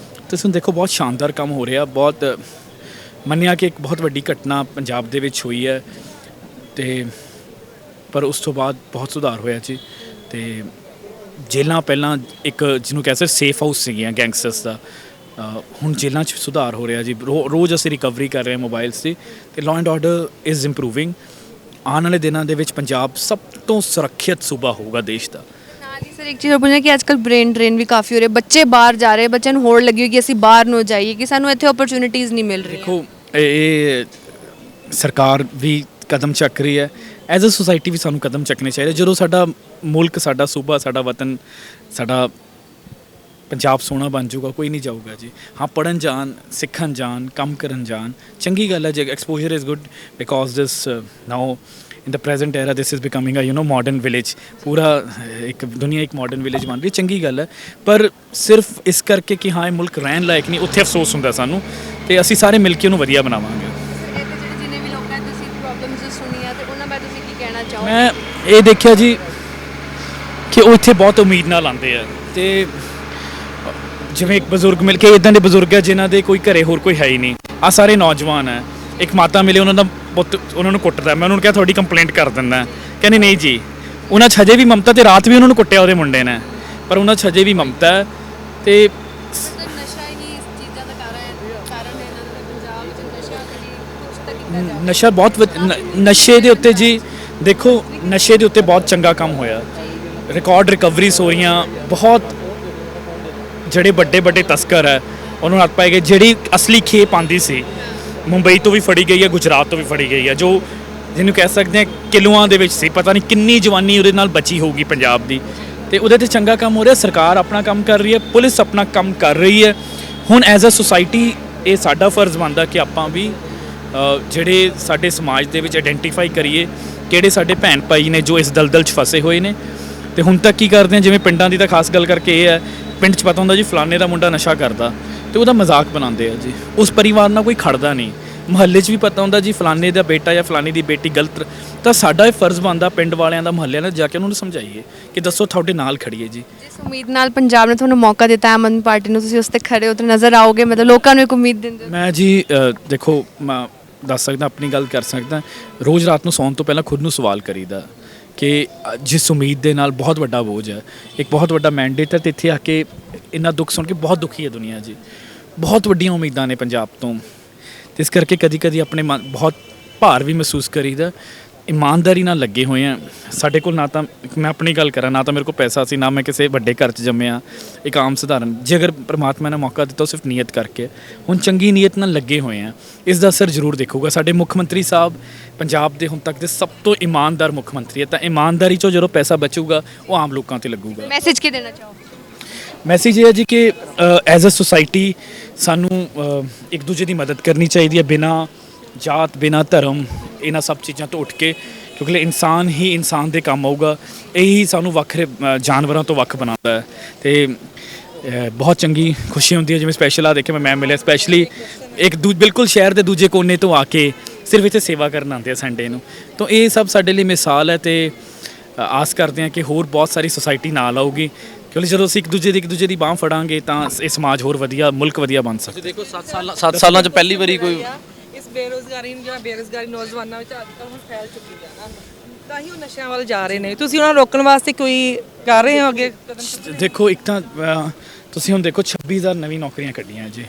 ਤੁਸੀਂ ਦੇਖੋ ਬਹੁਤ ਸ਼ਾਨਦਾਰ ਕੰਮ ਹੋ ਰਿਹਾ। ਬਹੁਤ ਮੰਨਿਆ ਕਿ ਇੱਕ ਬਹੁਤ ਵੱਡੀ ਘਟਨਾ ਪੰਜਾਬ ਦੇ ਵਿੱਚ ਹੋਈ ਹੈ, ਤੇ ਪਰ ਉਸ ਤੋਂ ਬਾਅਦ ਬਹੁਤ ਸੁਧਾਰ ਹੋਇਆ ਜੀ। ਤੇ ਜੇਲ੍ਹਾਂ ਪਹਿਲਾਂ ਇੱਕ ਜਿਹਨੂੰ ਕਹਿ ਸਕਦੇ ਸੇਫ ਹਾਊਸ ਸੀਗੀਆਂ ਗੈਂਗਸਟਰਸ ਦਾ, ਹੁਣ ਜੇਲ੍ਹਾਂ 'ਚ ਸੁਧਾਰ ਹੋ ਰਿਹਾ ਜੀ। ਰੋਜ਼ ਅਸੀਂ ਰਿਕਵਰੀ ਕਰ ਰਹੇ ਹਾਂ ਮੋਬਾਈਲਸ ਦੀ, ਤੇ law and order is improving. ਆਉਣ ਵਾਲੇ ਦਿਨਾਂ ਦੇ ਵਿੱਚ ਪੰਜਾਬ ਸਭ ਤੋਂ ਸੁਰੱਖਿਅਤ ਸੂਬਾ ਹੋਊਗਾ ਦੇਸ਼ ਦਾ। ਸਰ ਇੱਕ ਚੀਜ਼ ਪੁੱਛਣਾ ਕਿ ਅੱਜਕੱਲ ਬ੍ਰੇਨ ਡਰੇਨ ਵੀ ਕਾਫੀ ਹੋ ਰਿਹਾ, ਬੱਚੇ ਬਾਹਰ ਜਾ ਰਹੇ, ਬੱਚਿਆਂ ਨੂੰ ਹੋੜ ਲੱਗੀ ਹੋਈ ਕਿ ਅਸੀਂ ਬਾਹਰ ਨੂੰ ਜਾਈਏ, ਕਿ ਸਾਨੂੰ ਇੱਥੇ ਓਪਰਚੁਨਿਟੀਜ਼ ਨਹੀਂ ਮਿਲ ਰਹੀਆਂ। ਦੇਖੋ ਇਹ ਸਰਕਾਰ ਵੀ ਕਦਮ ਚੱਕ ਰਹੀ ਹੈ, ਐਜ਼ ਅ ਸੁਸਾਇਟੀ ਵੀ ਸਾਨੂੰ ਕਦਮ ਚੱਕਣੇ ਚਾਹੀਦੇ। ਜਦੋਂ ਸਾਡਾ ਮੁਲਕ, ਸਾਡਾ ਸੂਬਾ, ਸਾਡਾ ਵਤਨ, ਸਾਡਾ ਪੰਜਾਬ ਸੋਹਣਾ ਬਣ ਜਾਊਗਾ, ਕੋਈ ਨਹੀਂ ਜਾਊਗਾ ਜੀ। ਹਾਂ, ਪੜ੍ਹਨ ਜਾਣ, ਸਿੱਖਣ ਜਾਣ, ਕੰਮ ਕਰਨ ਜਾਣ, ਚੰਗੀ ਗੱਲ ਹੈ। ਜੇ exposure is good because this now in the present era this is becoming a modern village, ਪੂਰਾ ਇੱਕ ਦੁਨੀਆ ਇੱਕ ਮਾਡਰਨ ਵਿਲੇਜ ਬਣ ਰਹੀ, ਚੰਗੀ ਗੱਲ ਹੈ। ਪਰ ਸਿਰਫ ਇਸ ਕਰਕੇ ਕਿ ਹਾਂ ਇਹ ਮੁਲਕ ਰਹਿਣ ਲਾਇਕ ਨਹੀਂ, ਉੱਥੇ ਅਫਸੋਸ ਹੁੰਦਾ ਸਾਨੂੰ, ਤੇ ਅਸੀਂ ਸਾਰੇ ਮਿਲ ਕੇ ਉਹਨੂੰ ਵਧੀਆ ਬਣਾਵਾਂਗੇ। ਜਿੰਨੇ ਵੀ ਲੋਕਾਂ ਨੇ ਤੁਸੀਂ ਪ੍ਰੋਬਲਮਸ ਸੁਣੀਆਂ ਤੇ ਉਹਨਾਂ ਬਾਰੇ ਤੁਸੀਂ ਕੀ ਕਹਿਣਾ ਚਾਹੋਗੇ? ਮੈਂ ਇਹ ਦੇਖਿਆ ਜੀ ਕਿ ਉਹ ਇੱਥੇ ਬਹੁਤ ਉਮੀਦ ਨਾਲ ਆਉਂਦੇ ਆ, ਤੇ ਜਿਵੇਂ ਇੱਕ ਬਜ਼ੁਰਗ ਮਿਲ ਕੇ, ਇੱਦਾਂ ਦੇ ਬਜ਼ੁਰਗ ਹੈ ਜਿਨ੍ਹਾਂ ਦੇ ਕੋਈ ਘਰੇ ਹੋਰ ਕੋਈ ਹੈ ਹੀ ਨਹੀਂ। ਆ ਸਾਰੇ ਨੌਜਵਾਨ ਹੈ। ਇੱਕ ਮਾਤਾ ਮਿਲੇ, ਉਹਨਾਂ ਦਾ ਪੁੱਤ ਉਹਨਾਂ ਨੂੰ ਕੁੱਟਦਾ। ਮੈਂ ਉਹਨਾਂ ਨੂੰ ਕਿਹਾ ਤੁਹਾਡੀ ਕੰਪਲੇਂਟ ਕਰ ਦਿੰਦਾ, ਕਹਿੰਦੇ ਨਹੀਂ ਜੀ। ਉਹਨਾਂ 'ਚ ਹਜੇ ਵੀ ਮਮਤਾ, ਤੇ ਰਾਤ ਵੀ ਉਹਨਾਂ ਨੂੰ ਕੁੱਟਿਆ ਉਹਦੇ ਮੁੰਡੇ ਨੇ, ਪਰ ਉਹਨਾਂ 'ਚ ਹਜੇ ਵੀ ਮਮਤਾ ਹੈ। ਤੇ ਨਸ਼ਾ ਹੀ ਇਸ ਚੀਜ਼ਾਂ ਦਾ ਕਾਰਨ ਹੈ ਇਹਨਾਂ ਦਾ ਪੰਜਾਬ ਵਿੱਚ ਨਸ਼ਾ ਕਦੀ ਕੁਝ ਤਾਂ ਕੀਤਾ ਜਾਵੇ। ਨਸ਼ਾ ਬਹੁਤ ਨਸ਼ੇ ਦੇ ਉੱਤੇ ਜੀ ਦੇਖੋ, ਨਸ਼ੇ ਦੇ ਉੱਤੇ ਬਹੁਤ ਚੰਗਾ ਕੰਮ ਹੋਇਆ। ਰਿਕਾਰਡ ਰਿਕਵਰੀਜ਼ ਹੋ ਰਹੀਆਂ। ਬਹੁਤ ਜਿਹੜੇ ਵੱਡੇ ਤਸਕਰ ਹੈ ਉਹਨੂੰ ਹੱਥ ਪਾਏ ਗਏ। ਜਿਹੜੀ ਅਸਲੀ ਖੇਪ ਆਉਂਦੀ ਸੀ ਮੁੰਬਈ ਤੋਂ ਵੀ ਫੜੀ ਗਈ ਹੈ, ਗੁਜਰਾਤ ਤੋਂ ਵੀ ਫੜੀ ਗਈ ਹੈ, ਜੋ ਜਿਹਨੂੰ ਕਹਿ ਸਕਦੇ ਹਾਂ ਕਿਲੋਆਂ ਦੇ ਵਿੱਚ ਸੀ। ਪਤਾ ਨਹੀਂ ਕਿੰਨੀ ਜਵਾਨੀ ਉਹਦੇ ਨਾਲ ਬਚੀ ਹੋਊਗੀ ਪੰਜਾਬ ਦੀ, ਤੇ ਉਹਦੇ ਤੇ ਚੰਗਾ ਕੰਮ ਹੋ ਰਿਹਾ। ਸਰਕਾਰ ਆਪਣਾ ਕੰਮ ਕਰ ਰਹੀ ਹੈ, ਪੁਲਿਸ ਆਪਣਾ ਕੰਮ ਕਰ ਰਹੀ ਹੈ। ਹੁਣ ਐਜ਼ ਅ ਸੁਸਾਇਟੀ ਇਹ ਸਾਡਾ ਫਰਜ਼ ਬਣਦਾ ਕਿ ਆਪਾਂ ਵੀ ਜਿਹੜੇ ਸਾਡੇ ਸਮਾਜ ਦੇ ਵਿੱਚ ਆਇਡੈਂਟੀਫਾਈ ਕਰੀਏ ਕਿਹੜੇ ਸਾਡੇ ਭੈਣ ਭਾਈ ਨੇ ਜੋ ਇਸ ਦਲਦਲ 'ਚ ਫਸੇ ਹੋਏ ਨੇ। ਤੇ ਹੁਣ ਤੱਕ ਕੀ ਕਰਦੇ ਆ, ਜਿਵੇਂ ਪਿੰਡਾਂ ਦੀ ਤਾਂ ਖਾਸ ਗੱਲ ਕਰਕੇ ਇਹ ਹੈ, ਪਿੰਡ 'ਚ ਪਤਾ ਹੁੰਦਾ ਜੀ ਫਲਾਣੇ ਦਾ ਮੁੰਡਾ ਨਸ਼ਾ ਕਰਦਾ ਤੇ ਉਹਦਾ ਮਜ਼ਾਕ ਬਣਾਉਂਦੇ ਆ ਜੀ, ਉਸ ਪਰਿਵਾਰ ਨਾਲ ਕੋਈ ਖੜਦਾ ਨਹੀਂ। ਮੁਹੱਲੇ 'ਚ ਵੀ ਪਤਾ ਹੁੰਦਾ ਜੀ ਫਲਾਣੇ ਦਾ ਬੇਟਾ ਜਾਂ ਫਲਾਣੀ ਦੀ ਬੇਟੀ ਗਲਤ, ਤਾਂ ਸਾਡਾ ਇਹ ਫਰਜ਼ ਬਣਦਾ ਪਿੰਡ ਵਾਲਿਆਂ ਦਾ, ਮੁਹੱਲਿਆਂ ਨਾਲ ਜਾ ਕੇ ਉਹਨਾਂ ਨੂੰ ਸਮਝਾਈਏ ਕਿ ਦੱਸੋ ਤੁਹਾਡੇ ਨਾਲ ਖੜੀਏ ਜੀ। ਜਿਸ ਉਮੀਦ ਨਾਲ ਪੰਜਾਬ ਨੇ ਤੁਹਾਨੂੰ ਮੌਕਾ ਦਿੱਤਾ ਆਮ ਆਦਮੀ ਪਾਰਟੀ ਨੂੰ, ਤੁਸੀਂ ਉਸ ਤੇ ਖੜੇ ਹੋ ਤੇ ਨਜ਼ਰ ਆਓਗੇ, ਮਤਲਬ ਲੋਕਾਂ ਨੂੰ ਇੱਕ ਉਮੀਦ ਦਿੰਦੇ ਹੋ। ਮੈਂ ਜੀ ਦੇਖੋ, ਮੈਂ ਦੱਸ ਸਕਦਾ, ਆਪਣੀ ਗੱਲ ਕਰ ਸਕਦਾ, ਰੋਜ਼ ਰਾਤ ਨੂੰ ਸੌਣ ਤੋਂ ਪਹਿਲਾਂ ਖੁਦ ਨੂੰ ਸਵਾਲ ਕਰੀਦਾ ਕਿ ਜਿਸ ਉਮੀਦ ਦੇ ਨਾਲ ਬਹੁਤ ਵੱਡਾ ਬੋਝ ਹੈ, ਇੱਕ ਬਹੁਤ ਵੱਡਾ ਮੈਂਡੇਟ ਹੈ, ਤੇ ਇੱਥੇ ਆ ਕੇ ਇੰਨਾ ਦੁੱਖ ਸੁਣ ਕੇ ਬਹੁਤ ਦੁਖੀ ਹੈ ਦੁਨੀਆ ਜੀ। ਬਹੁਤ ਵੱਡੀਆਂ ਉਮੀਦਾਂ ਨੇ ਪੰਜਾਬ ਤੋਂ, ਤੇ ਇਸ ਕਰਕੇ ਕਦੀ ਕਦੀ ਆਪਣੇ ਮਨ ਬਹੁਤ ਭਾਰ ਵੀ ਮਹਿਸੂਸ ਕਰੀਦਾ। ਇਮਾਨਦਾਰੀ ਨਾਲ ਲੱਗੇ ਹੋਏ ਆ ਸਾਡੇ ਕੋਲ, ਨਾ ਤਾਂ ਮੈਂ ਆਪਣੀ ਗੱਲ ਕਰਾਂ, ਨਾ ਤਾਂ ਮੇਰੇ ਕੋਲ ਪੈਸਾ ਸੀ, ਨਾ ਮੈਂ ਕਿਸੇ ਵੱਡੇ ਘਰ 'ਚ ਜੰਮਿਆ, ਇੱਕ ਆਮ ਸਧਾਰਨ, ਜੇ ਅਗਰ ਪ੍ਰਮਾਤਮਾ ਨੇ ਮੌਕਾ ਦਿੱਤਾ ਸਿਰਫ ਨੀਅਤ ਕਰਕੇ, ਹੁਣ ਚੰਗੀ ਨੀਅਤ ਨਾਲ ਲੱਗੇ ਹੋਏ ਆ, ਇਸ ਦਾ ਅਸਰ ਜ਼ਰੂਰ ਦੇਖੂਗਾ। ਸਾਡੇ ਮੁੱਖ ਮੰਤਰੀ ਸਾਹਿਬ ਪੰਜਾਬ ਦੇ ਹੁਣ ਤੱਕ ਦੇ ਸਭ ਤੋਂ ਇਮਾਨਦਾਰ ਮੁੱਖ ਮੰਤਰੀ ਹੈ, ਤਾਂ ਇਮਾਨਦਾਰੀ 'ਚੋਂ ਜਦੋਂ ਪੈਸਾ ਬਚੂਗਾ ਉਹ ਆਮ ਲੋਕਾਂ 'ਤੇ ਲੱਗੂਗਾ। ਮੈਸੇਜ ਕੀ ਦੇਣਾ ਚਾਹੋਗੇ? ਮੈਸੇਜ ਇਹ ਹੈ ਜੀ ਕਿ ਐਜ਼ ਅ ਸੁਸਾਇਟੀ ਸਾਨੂੰ ਇੱਕ ਦੂਜੇ ਦੀ ਮਦਦ ਕਰਨੀ ਚਾਹੀਦੀ ਹੈ, ਬਿਨਾਂ ਜਾਤ ਬਿਨਾਂ ਧਰਮ ਇਹਨਾਂ ਸਭ ਚੀਜ਼ਾਂ ਤੋਂ ਉੱਠ ਕੇ, ਕਿਉਂਕਿ ਇਨਸਾਨ ਹੀ ਇਨਸਾਨ ਦੇ ਕੰਮ ਆਊਗਾ। ਇਹੀ ਸਾਨੂੰ ਵੱਖਰੇ ਜਾਨਵਰਾਂ ਤੋਂ ਵੱਖ ਬਣਾਉਂਦਾ ਹੈ। ਤੇ ਬਹੁਤ ਚੰਗੀ ਖੁਸ਼ੀ ਹੁੰਦੀ ਹੈ, ਜਿਵੇਂ ਸਪੈਸ਼ਲ ਆ ਦੇਖੇ ਮੈਂ ਮਿਲਿਆ ਸਪੈਸ਼ਲੀ ਬਿਲਕੁਲ ਸ਼ਹਿਰ ਦੇ ਦੂਜੇ ਕੋਨੇ ਤੋਂ ਆ ਕੇ ਸਿਰਫ ਇੱਥੇ ਸੇਵਾ ਕਰਨ ਆਉਂਦੇ ਆ ਸੰਡੇ ਨੂੰ। ਤਾਂ ਇਹ ਸਭ ਸਾਡੇ ਲਈ ਮਿਸਾਲ ਹੈ, ਤੇ ਆਸ ਕਰਦੇ ਹਾਂ ਕਿ ਹੋਰ ਬਹੁਤ ਸਾਰੀ ਸੁਸਾਇਟੀ ਨਾਲ ਆਊਗੀ, ਕਿਉਂਕਿ ਜਦੋਂ ਅਸੀਂ ਇੱਕ ਦੂਜੇ ਦੀ ਬਾਂਹ ਫੜਾਂਗੇ ਤਾਂ ਇਹ ਸਮਾਜ ਹੋਰ ਵਧੀਆ, ਮੁਲਕ ਵਧੀਆ ਬਣ ਸਕਦਾ। ਦੇਖੋ 7 ਸਾਲਾਂ 'ਚ ਪਹਿਲੀ ਵਾਰੀ ਕੋਈ ਇਸ ਬੇਰੁਜ਼ਗਾਰੀ ਨੂੰ, ਜਿਹੜਾ ਬੇਰੁਜ਼ਗਾਰੀ ਨੌਜਵਾਨਾਂ ਵਿੱਚ ਅੱਜ ਕੱਲ੍ਹ ਹੁਣ ਫੈਲ ਚੁੱਕੀ ਹੈ ਨਾ, ਤਾਂ ਹੀ ਉਹ ਨਸ਼ਿਆਂ ਵੱਲ ਜਾ ਰਹੇ ਨੇ। ਤੁਸੀਂ ਉਹਨਾਂ ਨੂੰ ਰੋਕਣ ਵਾਸਤੇ ਕੋਈ ਕਰ ਰਹੇ ਹੋ ਅੱਗੇ ਕਦਮ? ਦੇਖੋ, ਇੱਕ ਤਾਂ ਤੁਸੀਂ ਹੁਣ ਦੇਖੋ 26,000 ਨਵੀਂ ਨੌਕਰੀਆਂ ਕੱਢੀਆਂ ਜੀ,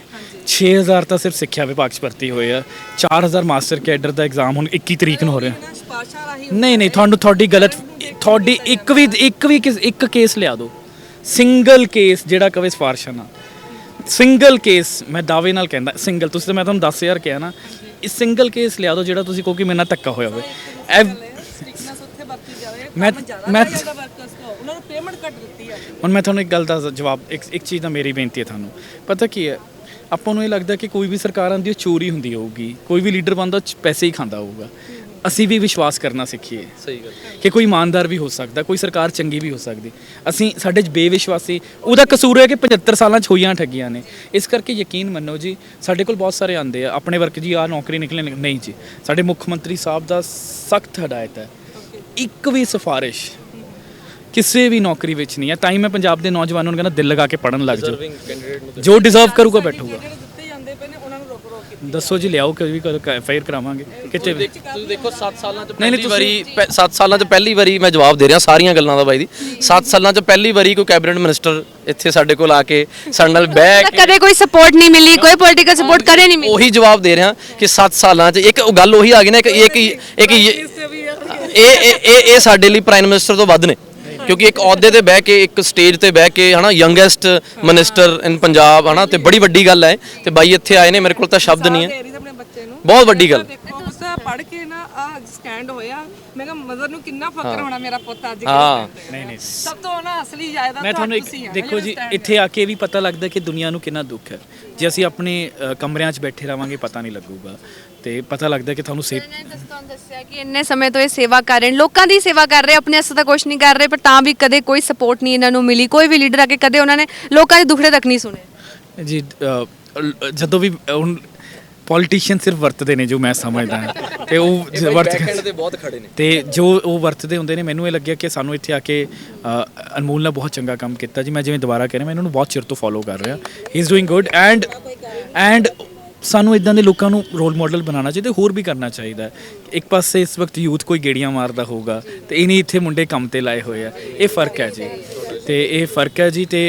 6,000 ਤਾਂ ਸਿਰਫ ਸਿੱਖਿਆ ਵਿਭਾਗ 'ਚ ਭਰਤੀ ਹੋਏ ਆ, 4,000 ਮਾਸਟਰ ਕੈਡਰ ਦਾ ਐਗਜ਼ਾਮ ਹੁਣ 21 ਤਰੀਕ ਨੂੰ ਹੋ ਰਿਹਾ। ਸਿਫਾਰਸ਼ਾਂ ਰਾਹੀਂ ਨਹੀਂ, ਤੁਹਾਡੀ ਗਲਤ, ਤੁਹਾਡੀ ਇੱਕ ਕੇਸ ਲਿਆ ਦਿਓ, ਸਿੰਗਲ ਕੇਸ ਜਿਹੜਾ ਕਵੇ ਸਿਫਾਰਸ਼ਾਂ ਨਾਲ, ਸਿੰਗਲ ਕੇਸ, ਮੈਂ ਦਾਅਵੇ ਨਾਲ ਕਹਿੰਦਾ ਸਿੰਗਲ, ਤੁਸੀਂ ਤਾਂ ਮੈਂ ਤੁਹਾਨੂੰ 10,000 ਕਿਹਾ ਨਾ, ਇਹ ਸਿੰਗਲ ਕੇਸ ਲਿਆ ਦਿਓ ਜਿਹੜਾ ਤੁਸੀਂ ਕਹੋ ਕਿ ਮੇਰੇ ਨਾਲ ਧੱਕਾ ਹੋਇਆ ਹੋਵੇ। ਸਟ੍ਰਿਕਨੈਸ ਉੱਥੇ ਵਰਤੀ ਜਾਵੇ, ਮੈਂ ਵਰਕਰਸ ਤੋਂ ਉਹਨਾਂ ਨੂੰ ਪੇਮੈਂਟ ਕੱਟ ਦਿੱਤੀ ਹੈ। ਹੁਣ ਮੈਂ ਤੁਹਾਨੂੰ ਇੱਕ ਗੱਲ ਦਾ ਜਵਾਬ, ਇੱਕ ਚੀਜ਼ ਦਾ ਮੇਰੀ ਬੇਨਤੀ ਹੈ ਤੁਹਾਨੂੰ, ਪਤਾ ਕੀ ਹੈ, ਆਪਾਂ ਨੂੰ ਇਹ ਲੱਗਦਾ ਕਿ ਕੋਈ ਵੀ ਸਰਕਾਰ ਆਉਂਦੀ ਉਹ ਚੋਰੀ ਹੁੰਦੀ ਹੋਊਗੀ, ਕੋਈ ਵੀ ਲੀਡਰ ਬਣਦਾ ਪੈਸੇ ਹੀ ਖਾਂਦਾ ਹੋਊਗਾ। ਅਸੀਂ ਵੀ ਵਿਸ਼ਵਾਸ ਕਰਨਾ ਸਿੱਖੀਏ, ਸਹੀ ਗੱਲ ਕਿ ਕੋਈ ਇਮਾਨਦਾਰ ਵੀ ਹੋ ਸਕਦਾ, ਕੋਈ ਸਰਕਾਰ ਚੰਗੀ ਵੀ ਹੋ ਸਕਦੀ। ਅਸੀਂ ਸਾਡੇ 'ਚ ਬੇਵਿਸ਼ਵਾਸੀ, ਉਹਦਾ ਕਸੂਰ ਹੈ ਕਿ 75 ਸਾਲਾਂ 'ਚ ਹੋਈਆਂ ਠੱਗੀਆਂ ਨੇ। ਇਸ ਕਰਕੇ ਯਕੀਨ ਮੰਨੋ ਜੀ, ਸਾਡੇ ਕੋਲ ਬਹੁਤ ਸਾਰੇ ਆਉਂਦੇ ਆ ਆਪਣੇ ਵਰਕ ਜੀ, ਆਹ ਨੌਕਰੀ ਨਿਕਲੇ ਨਹੀਂ ਜੀ। ਸਾਡੇ ਮੁੱਖ ਮੰਤਰੀ ਸਾਹਿਬ ਦਾ ਸਖਤ ਹਦਾਇਤ ਹੈ, ਇੱਕ ਵੀ ਸਿਫਾਰਿਸ਼ ਕਿਸੇ ਵੀ ਨੌਕਰੀ ਵਿੱਚ ਨਹੀਂ ਹੈ। ਤਾਂ ਹੀ ਮੈਂ ਪੰਜਾਬ ਦੇ ਨੌਜਵਾਨਾਂ ਨੂੰ ਕਹਿੰਦਾ ਦਿਲ ਲਗਾ ਕੇ ਪੜ੍ਹਨ ਲੱਗ ਜਾਓ, ਜੋ ਡਿਜ਼ਰਵ ਕਰੂਗਾ ਬੈਠੂਗਾ। ਦਿੱਤੇ ਜਾਂਦੇ ਪਏ ਨੇ ਉਹਨਾਂ ਨੂੰ ਰੋਕ ਦੱਸੋ ਜੀ, ਲਿਆਓ, ਕਦੇ ਵੀ ਫੇਰ ਕਰਾਵਾਂਗੇ ਕਿਤੇ ਵੀ। ਤੁਸੀਂ ਦੇਖੋ 7 ਸਾਲਾਂ 'ਚ ਪਹਿਲੀ ਵਾਰੀ 7 ਸਾਲਾਂ 'ਚ ਪਹਿਲੀ ਵਾਰੀ ਮੈਂ ਜਵਾਬ ਦੇ ਰਿਹਾ ਸਾਰੀਆਂ ਗੱਲਾਂ ਦਾ ਬਾਈ ਦੀ, 7 ਸਾਲਾਂ 'ਚ ਪਹਿਲੀ ਵਾਰੀ ਕੋਈ ਕੈਬਨਿਟ ਮਿਨਿਸਟਰ ਇੱਥੇ ਸਾਡੇ ਕੋਲ ਆ ਕੇ ਸਾਡੇ ਨਾਲ ਬਹਿ ਕੇ, ਕਦੇ ਕੋਈ ਸਪੋਰਟ ਨਹੀਂ ਮਿਲੀ, ਕੋਈ ਪੋਲੀਟੀਕਲ ਸਪੋਰਟ ਕਦੇ ਨਹੀਂ ਮਿਲੀ। ਉਹੀ ਜਵਾਬ ਦੇ ਰਿਹਾ ਕਿ 7 ਸਾਲਾਂ 'ਚ ਇੱਕ ਗੱਲ ਉਹੀ ਆ ਗਈ ਨਾ, ਇਹ ਸਾਡੇ ਲਈ ਪ੍ਰਾਈਮ ਮਿਨਿਸਟਰ ਤੋਂ ਵੱਧ ਨੇ, ਕਿਉਂਕਿ ਇੱਕ ਅਹੁਦੇ ਤੇ ਬਹਿ ਕੇ, ਇੱਕ ਸਟੇਜ ਤੇ ਬਹਿ ਕੇ, ਹਨਾ, ਯੰਗੈਸਟ ਮਿਨਿਸਟਰ ਇਨ ਪੰਜਾਬ, ਹਨਾ, ਤੇ ਬੜੀ ਵੱਡੀ ਗੱਲ ਹੈ। ਤੇ ਬਾਈ ਇੱਥੇ ਆਏ ਨੇ, ਮੇਰੇ ਕੋਲ ਤਾਂ ਸ਼ਬਦ ਨਹੀਂ ਹੈ, ਆਪਣੇ ਬੱਚੇ ਨੂੰ ਬਹੁਤ ਵੱਡੀ ਗੱਲ। ਦੇਖੋ ਉਸ ਪੜ੍ਹ ਕੇ ਨਾ ਆ ਸਟੈਂਡ ਹੋਇਆ, ਮੈਂ ਕਿਹਾ ਮਦਰ ਨੂੰ ਕਿੰਨਾ ਫਖਰ ਹੋਣਾ ਮੇਰਾ ਪੁੱਤ ਅੱਜ ਹਾਂ, ਨਹੀਂ ਸਭ ਤੋਂ ਨਾ ਅਸਲੀ ਜਾਇਦਾਦ ਮੈਂ ਤੁਹਾਨੂੰ ਤੁਸੀਂ ਇੱਕ ਆ। ਦੇਖੋ ਜੀ, ਇੱਥੇ ਆ ਕੇ ਵੀ ਪਤਾ ਲੱਗਦਾ ਕਿ ਦੁਨੀਆ ਨੂੰ ਕਿੰਨਾ ਦੁੱਖ ਹੈ। ਜੇ ਅਸੀਂ ਆਪਣੇ ਕਮਰਿਆਂ 'ਚ ਬੈਠੇ ਰਵਾਂਗੇ ਪਤਾ ਨਹੀਂ ਲੱਗੂਗਾ, ਤੇ ਪਤਾ ਲੱਗਦਾ ਕਿ ਤੁਹਾਨੂੰ ਤੁਹਾਨੂੰ ਦੱਸਿਆ ਕਿ ਇੰਨੇ ਸਮੇਂ ਤੋਂ ਇਹ ਸੇਵਾ ਕਰ ਰਹੇ ਨੇ, ਲੋਕਾਂ ਦੀ ਸੇਵਾ ਕਰ ਰਹੇ, ਆਪਣੇ ਵਾਸਤੇ ਤਾਂ ਕੁਝ ਨਹੀਂ ਕਰ ਰਹੇ, ਪਰ ਤਾਂ ਵੀ ਕਦੇ ਕੋਈ ਸਪੋਰਟ ਨਹੀਂ ਇਹਨਾਂ ਨੂੰ ਮਿਲੀ। ਕੋਈ ਵੀ ਲੀਡਰ ਆ ਕੇ ਕਦੇ ਉਹਨਾਂ ਨੇ ਲੋਕਾਂ ਦੇ ਦੁੱਖੜੇ ਤੱਕ ਨਹੀਂ ਸੁਣੇ ਜੀ। ਜਦੋਂ ਵੀ ਹੁਣ ਪੋਲੀਟੀਸ਼ੀਅਨ ਸਿਰਫ ਵਰਤਦੇ ਨੇ, ਜੋ ਮੈਂ ਸਮਝਦਾ ਹਾਂ, ਤੇ ਉਹ ਤੇ ਬਹੁਤ ਖੜੇ ਨੇ, ਤੇ ਜੋ ਉਹ ਵਰਤਦੇ ਹੁੰਦੇ ਨੇ। ਮੈਨੂੰ ਇਹ ਲੱਗਿਆ ਕਿ ਸਾਨੂੰ ਇੱਥੇ ਆ ਕੇ ਅਨਮੋਲ ਨੇ ਬਹੁਤ ਚੰਗਾ ਕੰਮ ਕੀਤਾ ਜੀ। ਮੈਂ ਜਿਵੇਂ ਦੁਬਾਰਾ ਕਹਿ ਰਿਹਾ, ਮੈਂ ਇਹਨਾਂ ਨੂੰ ਬਹੁਤ ਚਿਰ ਤੋਂ ਫੋਲੋ ਕਰ ਰਿਹਾ, ਹੀ ਇਜ਼ ਡੂਇੰਗ ਗੁੱਡ, ਐਂਡ ਸਾਨੂੰ ਇਦਾਂ ਦੇ ਲੋਕਾਂ ਨੂੰ ਰੋਲ ਮਾਡਲ ਬਣਾਉਣਾ ਚਾਹੀਦਾ, ਹੋਰ ਵੀ ਕਰਨਾ ਚਾਹੀਦਾ। ਇੱਕ ਪਾਸੇ ਇਸ ਵਕਤ ਯੂਥ ਕੋਈ ਗੇੜੀਆਂ ਮਾਰਦਾ ਹੋਊਗਾ, ਤੇ ਇਹ ਨਹੀਂ ਇੱਥੇ ਮੁੰਡੇ ਕੰਮ ਤੇ ਲਾਏ ਹੋਏ ਆ, ਇਹ ਫਰਕ ਹੈ ਜੀ, ਤੇ ਇਹ ਫਰਕ ਹੈ ਜੀ। ਤੇ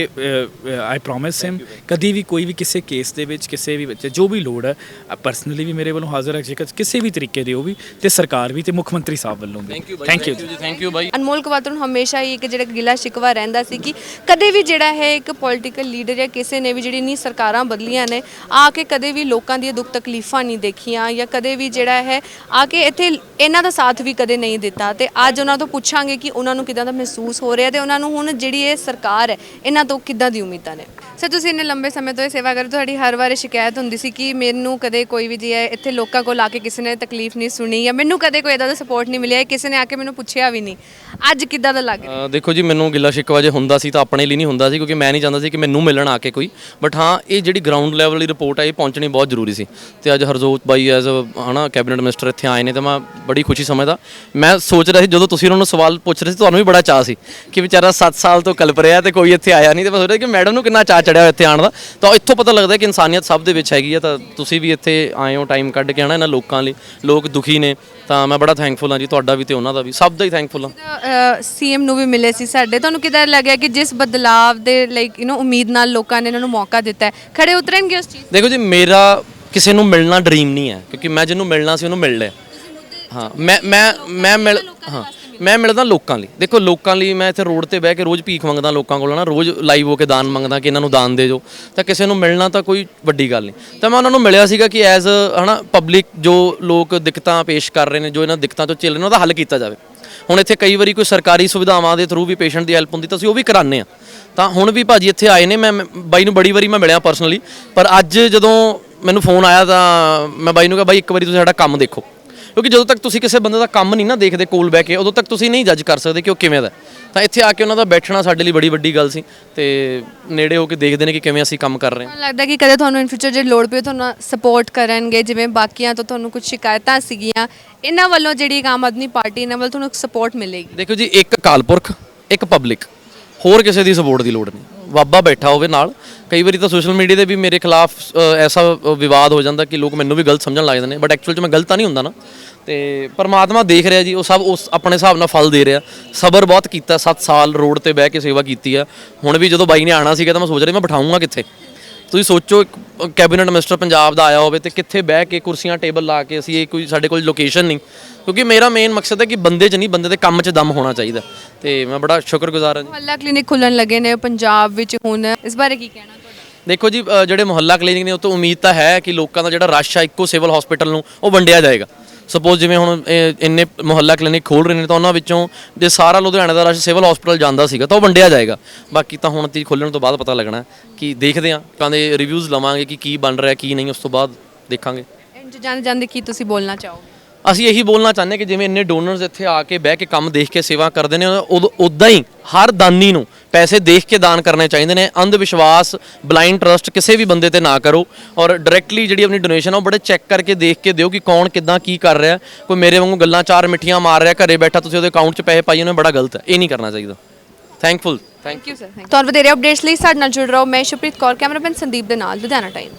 ਆਈ ਪ੍ਰੋਮਿਸ ਹਿਮ, ਕਦੀ ਵੀ ਕੋਈ ਵੀ ਕਿਸੇ ਕੇਸ ਦੇ ਵਿੱਚ, ਕਿਸੇ ਵੀ ਵਿੱਚ ਜੋ ਵੀ ਲੋੜ ਹੈ, ਪਰਸਨਲੀ ਵੀ ਮੇਰੇ ਵੱਲੋਂ ਹਾਜ਼ਰ ਹੈ, ਜੇਕਰ ਕਿਸੇ ਵੀ ਤਰੀਕੇ ਦੇ ਉਹ ਵੀ, ਤੇ ਸਰਕਾਰ ਵੀ, ਤੇ ਮੁੱਖ ਮੰਤਰੀ ਸਾਹਿਬ ਵੱਲੋਂ ਵੀ। ਥੈਂਕ ਯੂ ਜੀ, ਥੈਂਕ ਯੂ ਬਾਈ। ਅਨਮੋਲ ਕਵਾਤਰ ਨੂੰ ਹਮੇਸ਼ਾ ਹੀ ਇੱਕ ਜਿਹੜਾ ਗਿਲਾ ਸ਼ਿਕਵਾ ਰਹਿੰਦਾ ਸੀ ਕਿ ਕਦੇ ਵੀ ਜਿਹੜਾ ਹੈ ਇੱਕ ਪੋਲੀਟੀਕਲ ਲੀਡਰ ਜਾਂ ਕਿਸੇ ਨੇ ਵੀ ਜਿਹੜੀ ਨਹੀਂ ਸਰਕਾਰਾਂ ਬਦਲੀਆਂ ਨੇ, ਆ ਕੇ ਕਦੇ ਵੀ ਲੋਕਾਂ ਦੀਆਂ ਦੁੱਖ ਤਕਲੀਫਾਂ ਨਹੀਂ ਦੇਖੀਆਂ, ਜਾਂ ਕਦੇ ਵੀ ਜਿਹੜਾ ਹੈ ਆ ਕੇ ਇੱਥੇ ਇਹਨਾਂ ਦਾ ਸਾਥ ਵੀ ਕਦੇ ਨਹੀਂ ਦਿੱਤਾ। ਤੇ ਅੱਜ ਉਹਨਾਂ ਤੋਂ ਪੁੱਛਾਂਗੇ ਕਿ ਉਹਨਾਂ ਨੂੰ ਕਿੱਦਾਂ ਦਾ ਮਹਿਸੂਸ ਹੋ ਰਿਹਾ, ਤੇ ਉਹਨਾਂ ਨੂੰ ਹੁਣ ਜਿਹੜੀ ਇਹ ਸਰਕਾਰ ਹੈ ਇਹਨਾਂ ਤੋਂ ਕਿੱਦਾਂ ਦੀ ਉਮੀਦਾਂ ਨੇ। ਸਰ ਤੁਸੀਂ ਇੰਨੇ ਲੰਬੇ ਸਮੇਂ ਤੋਂ ਇਹ ਸੇਵਾ ਕਰ ਰਹੇ ਹੋ, ਤੁਹਾਡੀ ਹਰ ਵਾਰ ਇਹ ਸ਼ਿਕਾਇਤ ਹੁੰਦੀ ਸੀ ਕਿ ਮੈਨੂੰ ਕਦੇ ਕੋਈ ਵੀ ਜੀ ਹੈ ਇੱਥੇ ਲੋਕਾਂ ਕੋਲ ਆ ਕੇ ਕਿਸੇ ਨੇ ਤਕਲੀਫ ਨਹੀਂ ਸੁਣੀ ਜਾਂ ਮੈਨੂੰ ਕਦੇ ਕੋਈ ਇਦਾਂ ਦਾ ਸਪੋਰਟ ਨਹੀਂ ਮਿਲਿਆ, ਕਿਸੇ ਨੇ ਆ ਕੇ ਮੈਨੂੰ ਪੁੱਛਿਆ ਵੀ ਨਹੀਂ। ਅੱਜ ਕਿੱਦਾਂ ਦਾ ਲੱਗ ਰਿਹਾ? ਦੇਖੋ ਜੀ, ਮੈਨੂੰ ਗਿੱਲਾ ਸ਼ਿਕਵਾ ਜੇ ਹੁੰਦਾ ਸੀ ਤਾਂ ਆਪਣੇ ਲਈ ਨਹੀਂ ਹੁੰਦਾ ਸੀ, ਕਿਉਂਕਿ ਮੈਂ ਨਹੀਂ ਚਾਹੁੰਦਾ ਸੀ ਕਿ ਮੈਨੂੰ ਮਿਲਣ ਆ ਕੇ ਕੋਈ। ਬਟ ਹਾਂ, ਇਹ ਜਿਹੜੀ ਗਰਾਊਂਡ ਲੈਵਲ ਦੀ ਰਿਪੋਰਟ ਹੈ ਇਹ ਪਹੁੰਚਣੀ ਬਹੁਤ ਜ਼ਰੂਰੀ ਸੀ, ਤੇ ਅੱਜ ਹਰਜੋਤ ਬਾਈ ਐਜ਼ ਹਨਾ ਕੈਬਨਿਟ ਮਿਨਿਸਟਰ ਇੱਥੇ ਆਏ ਨੇ ਤਾਂ ਮੈਂ ਬੜੀ ਖੁਸ਼ੀ ਸਮਝਦਾ। ਮੈਂ ਸੋਚ ਰਿਹਾ ਸੀ ਜਦੋਂ ਤੁਸੀਂ ਉਹਨਾਂ ਨੂੰ ਸਵਾਲ ਪੁੱਛ ਰਹੇ ਸੀ, ਤੁਹਾਨੂੰ ਵੀ ਬੜਾ ਚਾਅ ਸੀ ਕਿ ਵਿਚਾਰਾ 7 ਸਾਲ ਤੋਂ ਕਲਪ ਰਿਹਾ ਤੇ ਕੋਈ ਇੱਥੇ ਆਇਆ ਨਹੀਂ, ਤੇ ਮੈਂ ਸੋਚ ਰਿਹਾ ਕਿ ਮੈਡਮ ਨੂੰ ਕਿੰਨਾ ਚਾਅ ਚੜਿਆ ਇੱਥੇ ਆਉਣ ਦਾ। ਤਾਂ ਇੱਥੋਂ ਪਤਾ ਲੱਗਦਾ ਕਿ ਇਨਸਾਨੀਅਤ ਸਭ ਦੇ ਵਿੱਚ ਹੈਗੀ ਆ। ਤਾਂ ਤੁਸੀਂ ਵੀ ਇੱਥੇ ਆਏ ਹੋ ਟਾਈਮ ਕੱਢ ਕੇ ਹਨਾ ਇਹਨਾਂ ਲੋਕਾਂ ਲਈ, ਲੋਕ ਦੁਖੀ ਨੇ, ਤਾਂ ਮੈਂ ਬੜਾ ਥੈਂਕਫੁਲ ਹਾਂ ਜੀ, ਤੁਹਾਡਾ ਵੀ ਤੇ ਉਹਨਾਂ ਦਾ ਵੀ, ਸਭ ਦਾ ਹੀ ਥੈਂਕਫੁਲ ਹਾਂ। ਸੀਐਮ ਨੂੰ ਵੀ ਮਿਲੇ ਸੀ ਸਾਡੇ, ਤੁਹਾਨੂੰ ਕਿੱਦਾਂ ਲੱਗਿਆ ਕਿ ਜਿਸ ਬਦਲਾਵ ਦੇ ਲਾਈਕ ਉਮੀਦ ਨਾਲ ਲੋਕਾਂ ਨੇ ਇਹਨਾਂ ਨੂੰ ਮੌਕਾ ਦਿੱਤਾ ਹੈ, ਖੜੇ ਉਤਰਨਗੇ ਉਸ ਚੀਜ਼? ਦੇਖੋ ਜੀ, ਮੇਰਾ ਕਿਸੇ ਨੂੰ ਮਿਲਣਾ ਡ੍ਰੀਮ ਨਹੀਂ ਹੈ, ਕਿਉਂਕਿ ਮੈਂ ਜਿਹਨੂੰ ਮਿਲਣਾ ਸੀ ਉਹਨੂੰ ਮਿਲ ਲਿਆ। ਹਾਂ, ਮੈਂ ਮਿਲਦਾ ਲੋਕਾਂ ਲਈ। ਦੇਖੋ, ਲੋਕਾਂ ਲਈ ਮੈਂ ਇੱਥੇ ਰੋਡ ਤੇ ਬਹਿ ਕੇ ਰੋਜ਼ ਭੀਖ ਮੰਗਦਾ ਲੋਕਾਂ ਕੋਲ ਨਾ, ਰੋਜ਼ ਲਾਈਵ ਹੋ ਕੇ ਦਾਨ ਮੰਗਦਾ ਕਿ ਇਹਨਾਂ ਨੂੰ ਦਾਨ ਦੇ ਜੋ। ਤਾਂ ਕਿਸੇ ਨੂੰ ਮਿਲਣਾ ਤਾਂ ਕੋਈ ਵੱਡੀ ਗੱਲ ਨਹੀਂ। ਤਾਂ ਮੈਂ ਉਹਨਾਂ ਨੂੰ ਮਿਲਿਆ ਸੀਗਾ ਕਿ ਐਜ਼ ਹਨਾ ਪਬਲਿਕ ਜੋ ਲੋਕ ਦਿੱਕਤਾਂ ਪੇਸ਼ ਕਰ ਰਹੇ ਨੇ, ਜੋ ਇਹਨਾਂ ਦਿੱਕਤਾਂ ਤੋਂ ਝਿਲ ਰਹੇ ਨੇ, ਉਹਦਾ ਹੱਲ ਕੀਤਾ ਜਾਵੇ। ਹੁਣ ਇੱਥੇ ਕਈ ਵਾਰੀ ਕੋਈ ਸਰਕਾਰੀ ਸੁਵਿਧਾਵਾਂ ਦੇ ਥਰੂ ਵੀ ਪੇਸ਼ੈਂਟ ਦੀ ਹੈਲਪ ਹੁੰਦੀ ਤਾਂ ਅਸੀਂ ਉਹ ਵੀ ਕਰਾਉਂਦੇ ਆ। ਤਾਂ ਹੁਣ ਵੀ ਭਾਜੀ ਇੱਥੇ ਆਏ ਨੇ, ਮੈਂ ਬਾਈ ਨੂੰ ਬੜੀ ਵਾਰੀ ਮੈਂ ਮਿਲਿਆ ਪਰਸਨਲੀ, ਪਰ ਅੱਜ ਜਦੋਂ ਮੈਨੂੰ ਫੋਨ ਆਇਆ ਤਾਂ ਮੈਂ ਬਾਈ ਨੂੰ ਕਿਹਾ ਬਾਈ ਇੱਕ ਵਾਰੀ ਤੁਸੀਂ ਸਾਡਾ ਕੰਮ ਦੇਖੋ, ਕਿਉਂਕਿ ਜਦੋਂ ਤੱਕ ਤੁਸੀਂ ਕਿਸੇ ਬੰਦੇ ਦਾ ਕੰਮ ਨਹੀਂ ਨਾ ਦੇਖਦੇ ਕੋਲ ਬਹਿ ਕੇ, ਉਦੋਂ ਤੱਕ ਤੁਸੀਂ ਨਹੀਂ ਜੱਜ ਕਰ ਸਕਦੇ ਕਿ ਉਹ ਕਿਵੇਂ ਦਾ। ਤਾਂ ਇੱਥੇ ਆ ਕੇ ਉਹਨਾਂ ਦਾ ਬੈਠਣਾ ਸਾਡੇ ਲਈ ਬੜੀ ਵੱਡੀ ਗੱਲ ਸੀ, ਤੇ ਨੇੜੇ ਹੋ ਕੇ ਦੇਖਦੇ ਨੇ ਕਿ ਕਿਵੇਂ ਅਸੀਂ ਕੰਮ ਕਰ ਰਹੇ ਹਾਂ। ਮੈਨੂੰ ਲੱਗਦਾ ਕਿ ਕਦੇ ਤੁਹਾਨੂੰ ਇਨ ਫਿਊਚਰ ਜੇ ਲੋੜ ਪਏ ਤੁਹਾਨੂੰ ਸਪੋਰਟ ਕਰਨਗੇ, ਜਿਵੇਂ ਬਾਕੀਆਂ ਤੋਂ ਤੁਹਾਨੂੰ ਕੁਝ ਸ਼ਿਕਾਇਤਾਂ ਸੀਗੀਆਂ, ਇਹਨਾਂ ਵੱਲੋਂ ਜਿਹੜੀ ਆਮ ਆਦਮੀ ਪਾਰਟੀ ਇਹਨਾਂ ਵੱਲ ਤੁਹਾਨੂੰ ਸਪੋਰਟ ਮਿਲੇਗੀ। ਦੇਖੋ ਜੀ, ਇੱਕ ਅਕਾਲ ਪੁਰਖ, ਇੱਕ ਪਬਲਿਕ, ਹੋਰ ਕਿਸੇ ਦੀ ਸਪੋਰਟ ਦੀ ਲੋੜ ਨਹੀਂ। ਬਾਬਾ ਬੈਠਾ ਹੋਵੇ ਨਾਲ। ਕਈ ਵਾਰੀ ਤਾਂ ਸੋਸ਼ਲ ਮੀਡੀਆ ਤੇ ਵੀ ਮੇਰੇ ਖਿਲਾਫ ਐਸਾ ਵਿਵਾਦ ਹੋ ਜਾਂਦਾ ਕਿ ਲੋਕ ਮੈਨੂੰ ਵੀ ਗਲਤ ਸਮਝਣ ਲੱਗ ਜਾਂਦੇ ਨੇ, ਬਟ ਐਕਚੁਅਲ 'ਚ ਮੈਂ ਗਲਤ ਤਾਂ ਨਹੀਂ ਹੁੰਦਾ ਨਾ। ਤੇ ਪਰਮਾਤਮਾ ਦੇਖ ਰਿਹਾ ਜੀ, ਉਹ ਸਭ ਉਸ ਆਪਣੇ ਹਿਸਾਬ ਨਾਲ ਫਲ ਦੇ ਰਿਹਾ। ਸਬਰ ਬਹੁਤ ਕੀਤਾ, 7 ਸਾਲ ਰੋਡ ਤੇ ਬਹਿ ਕੇ ਸੇਵਾ ਕੀਤੀ ਆ। ਹੁਣ ਵੀ ਜਦੋਂ ਬਾਈ ਨੇ ਆਣਾ ਸੀਗਾ ਤਾਂ ਮੈਂ ਸੋਚ ਰਿਹਾ ਮੈਂ ਬਿਠਾਉਂਗਾ ਕਿੱਥੇ। ਤੁਸੀਂ ਸੋਚੋ, ਇੱਕ ਕੈਬਨਿਟ ਮਿਨਿਸਟਰ ਪੰਜਾਬ ਦਾ ਆਇਆ ਹੋਵੇ ਤੇ ਕਿੱਥੇ ਬਹਿ ਕੇ ਕੁਰਸੀਆਂ ਟੇਬਲ ਲਾ ਕੇ ਅਸੀਂ, ਇਹ ਕੋਈ ਸਾਡੇ ਕੋਲ ਲੋਕੇਸ਼ਨ ਨਹੀਂ, ਕਿਉਂਕਿ ਮੇਰਾ ਮੇਨ ਮਕਸਦ ਹੈ ਕਿ ਬੰਦੇ 'ਚ ਨਹੀਂ, ਬੰਦੇ ਦੇ ਕੰਮ 'ਚ ਦਮ ਹੋਣਾ ਚਾਹੀਦਾ। ਤੇ ਮੈਂ ਬੜਾ ਸ਼ੁਕਰਗੁਜ਼ਾਰ ਹਾਂ ਜੀ। ਮੁਹੱਲਾ ਕਲੀਨਿਕ ਖੁੱਲਣ ਲੱਗੇ ਨੇ ਪੰਜਾਬ ਵਿੱਚ ਹੁਣ, ਇਸ ਬਾਰੇ ਕੀ ਕਹਿਣਾ ਤੁਹਾਡਾ? ਦੇਖੋ ਜੀ, ਜਿਹੜੇ ਮੁਹੱਲਾ ਕਲੀਨਿਕ ਨੇ ਉਹ ਤੋਂ ਉਮੀਦ ਤਾਂ ਹੈ ਕਿ ਲੋਕਾਂ ਦਾ ਜਿਹੜਾ ਰਸ਼ ਆ ਇੱਕੋ ਸਿਵਲ ਹਸਪੀਟਲ ਨੂੰ ਉਹ ਵੰਡਿਆ ਜਾਏਗਾ। ਸਪੋਜ਼ ਜਿਵੇਂ ਹੁਣ ਇੰਨੇ ਮੁਹੱਲਾ ਕਲੀਨਿਕ ਖੋਲ ਰਹੇ ਨੇ ਤਾਂ ਉਹਨਾਂ ਵਿੱਚੋਂ ਜੇ ਸਾਰਾ ਲੁਧਿਆਣਾ ਦਾ ਰਸ਼ ਸਿਵਲ ਹਸਪੀਟਲ ਜਾਂਦਾ ਸੀਗਾ ਤਾਂ ਉਹ ਵੰਡਿਆ ਜਾਏਗਾ। ਬਾਕੀ ਤਾਂ ਹੁਣ ਤੀ ਖੋਲ੍ਹਣ ਤੋਂ ਬਾਅਦ ਪਤਾ ਲੱਗਣਾ ਕਿ ਦੇਖਦੇ ਹਾਂ, ਕਹਿੰਦੇ ਰਿਵਿਊਜ਼ ਲਵਾਂਗੇ ਕਿ ਕੀ ਬਣ ਰਿਹਾ ਕੀ ਨਹੀਂ, ਉਸ ਤੋਂ ਬਾਅਦ ਦੇਖਾਂਗੇ। ਜਾਂਦੇ ਜਾਂਦੇ ਕੀ ਤੁਸੀਂ ਬੋਲਣਾ ਚਾਹੋਗੇ? ਅਸੀਂ ਇਹੀ ਬੋਲਣਾ ਚਾਹੁੰਦੇ ਕਿ ਜਿਵੇਂ ਇੰਨੇ ਡੋਨਰਸ ਇੱਥੇ ਆ ਕੇ ਬਹਿ ਕੇ ਕੰਮ ਦੇਖ ਕੇ ਸੇਵਾ ਕਰਦੇ ਨੇ, ਉੱਦਾਂ ਹੀ ਹਰ ਦਾਨੀ ਨੂੰ ਪੈਸੇ ਦੇਖ ਕੇ ਦਾਨ ਕਰਨੇ ਚਾਹੀਦੇ ਨੇ। ਅੰਧ ਵਿਸ਼ਵਾਸ, ਬਲਾਈਂਡ ਟਰਸਟ ਕਿਸੇ ਵੀ ਬੰਦੇ ਤੇ ਨਾ ਕਰੋ, ਔਰ ਡਾਇਰੈਕਟਲੀ ਜਿਹੜੀ ਆਪਣੀ ਡੋਨੇਸ਼ਨ ਆ ਉਹ ਬੜੇ ਚੈੱਕ ਕਰਕੇ ਦੇਖ ਕੇ ਦਿਓ ਕਿ ਕੌਣ ਕਿੱਦਾਂ ਕੀ ਕਰ ਰਿਹਾ। ਕੋਈ ਮੇਰੇ ਵਾਂਗੂ ਗੱਲਾਂ ਚਾਰ ਮਿੱਠੀਆਂ ਮਾਰ ਰਿਹਾ ਘਰੇ ਬੈਠਾ, ਤੁਸੀਂ ਉਹਦੇ ਅਕਾਊਂਟ 'ਚ ਪੈਸੇ ਪਾਈ ਉਹਨੇ, ਬੜਾ ਗਲਤ ਹੈ, ਇਹ ਨਹੀਂ ਕਰਨਾ ਚਾਹੀਦਾ। Thank you sir. ਤੁਹਾਨੂੰ ਵਧੇਰੇ ਅਪਡੇਟਸ ਲਈ ਸਾਡੇ ਨਾਲ ਜੁੜ ਰਹੋ। ਮੈਂ ਸ਼ੁਭਪ੍ਰੀਤ ਕੌਰ, ਕੈਮਰਾਮੈਨ ਸੰਦੀਪ ਦੇ ਨਾਲ, ਲੁਧਿਆਣਾ ਟਾਈਮ।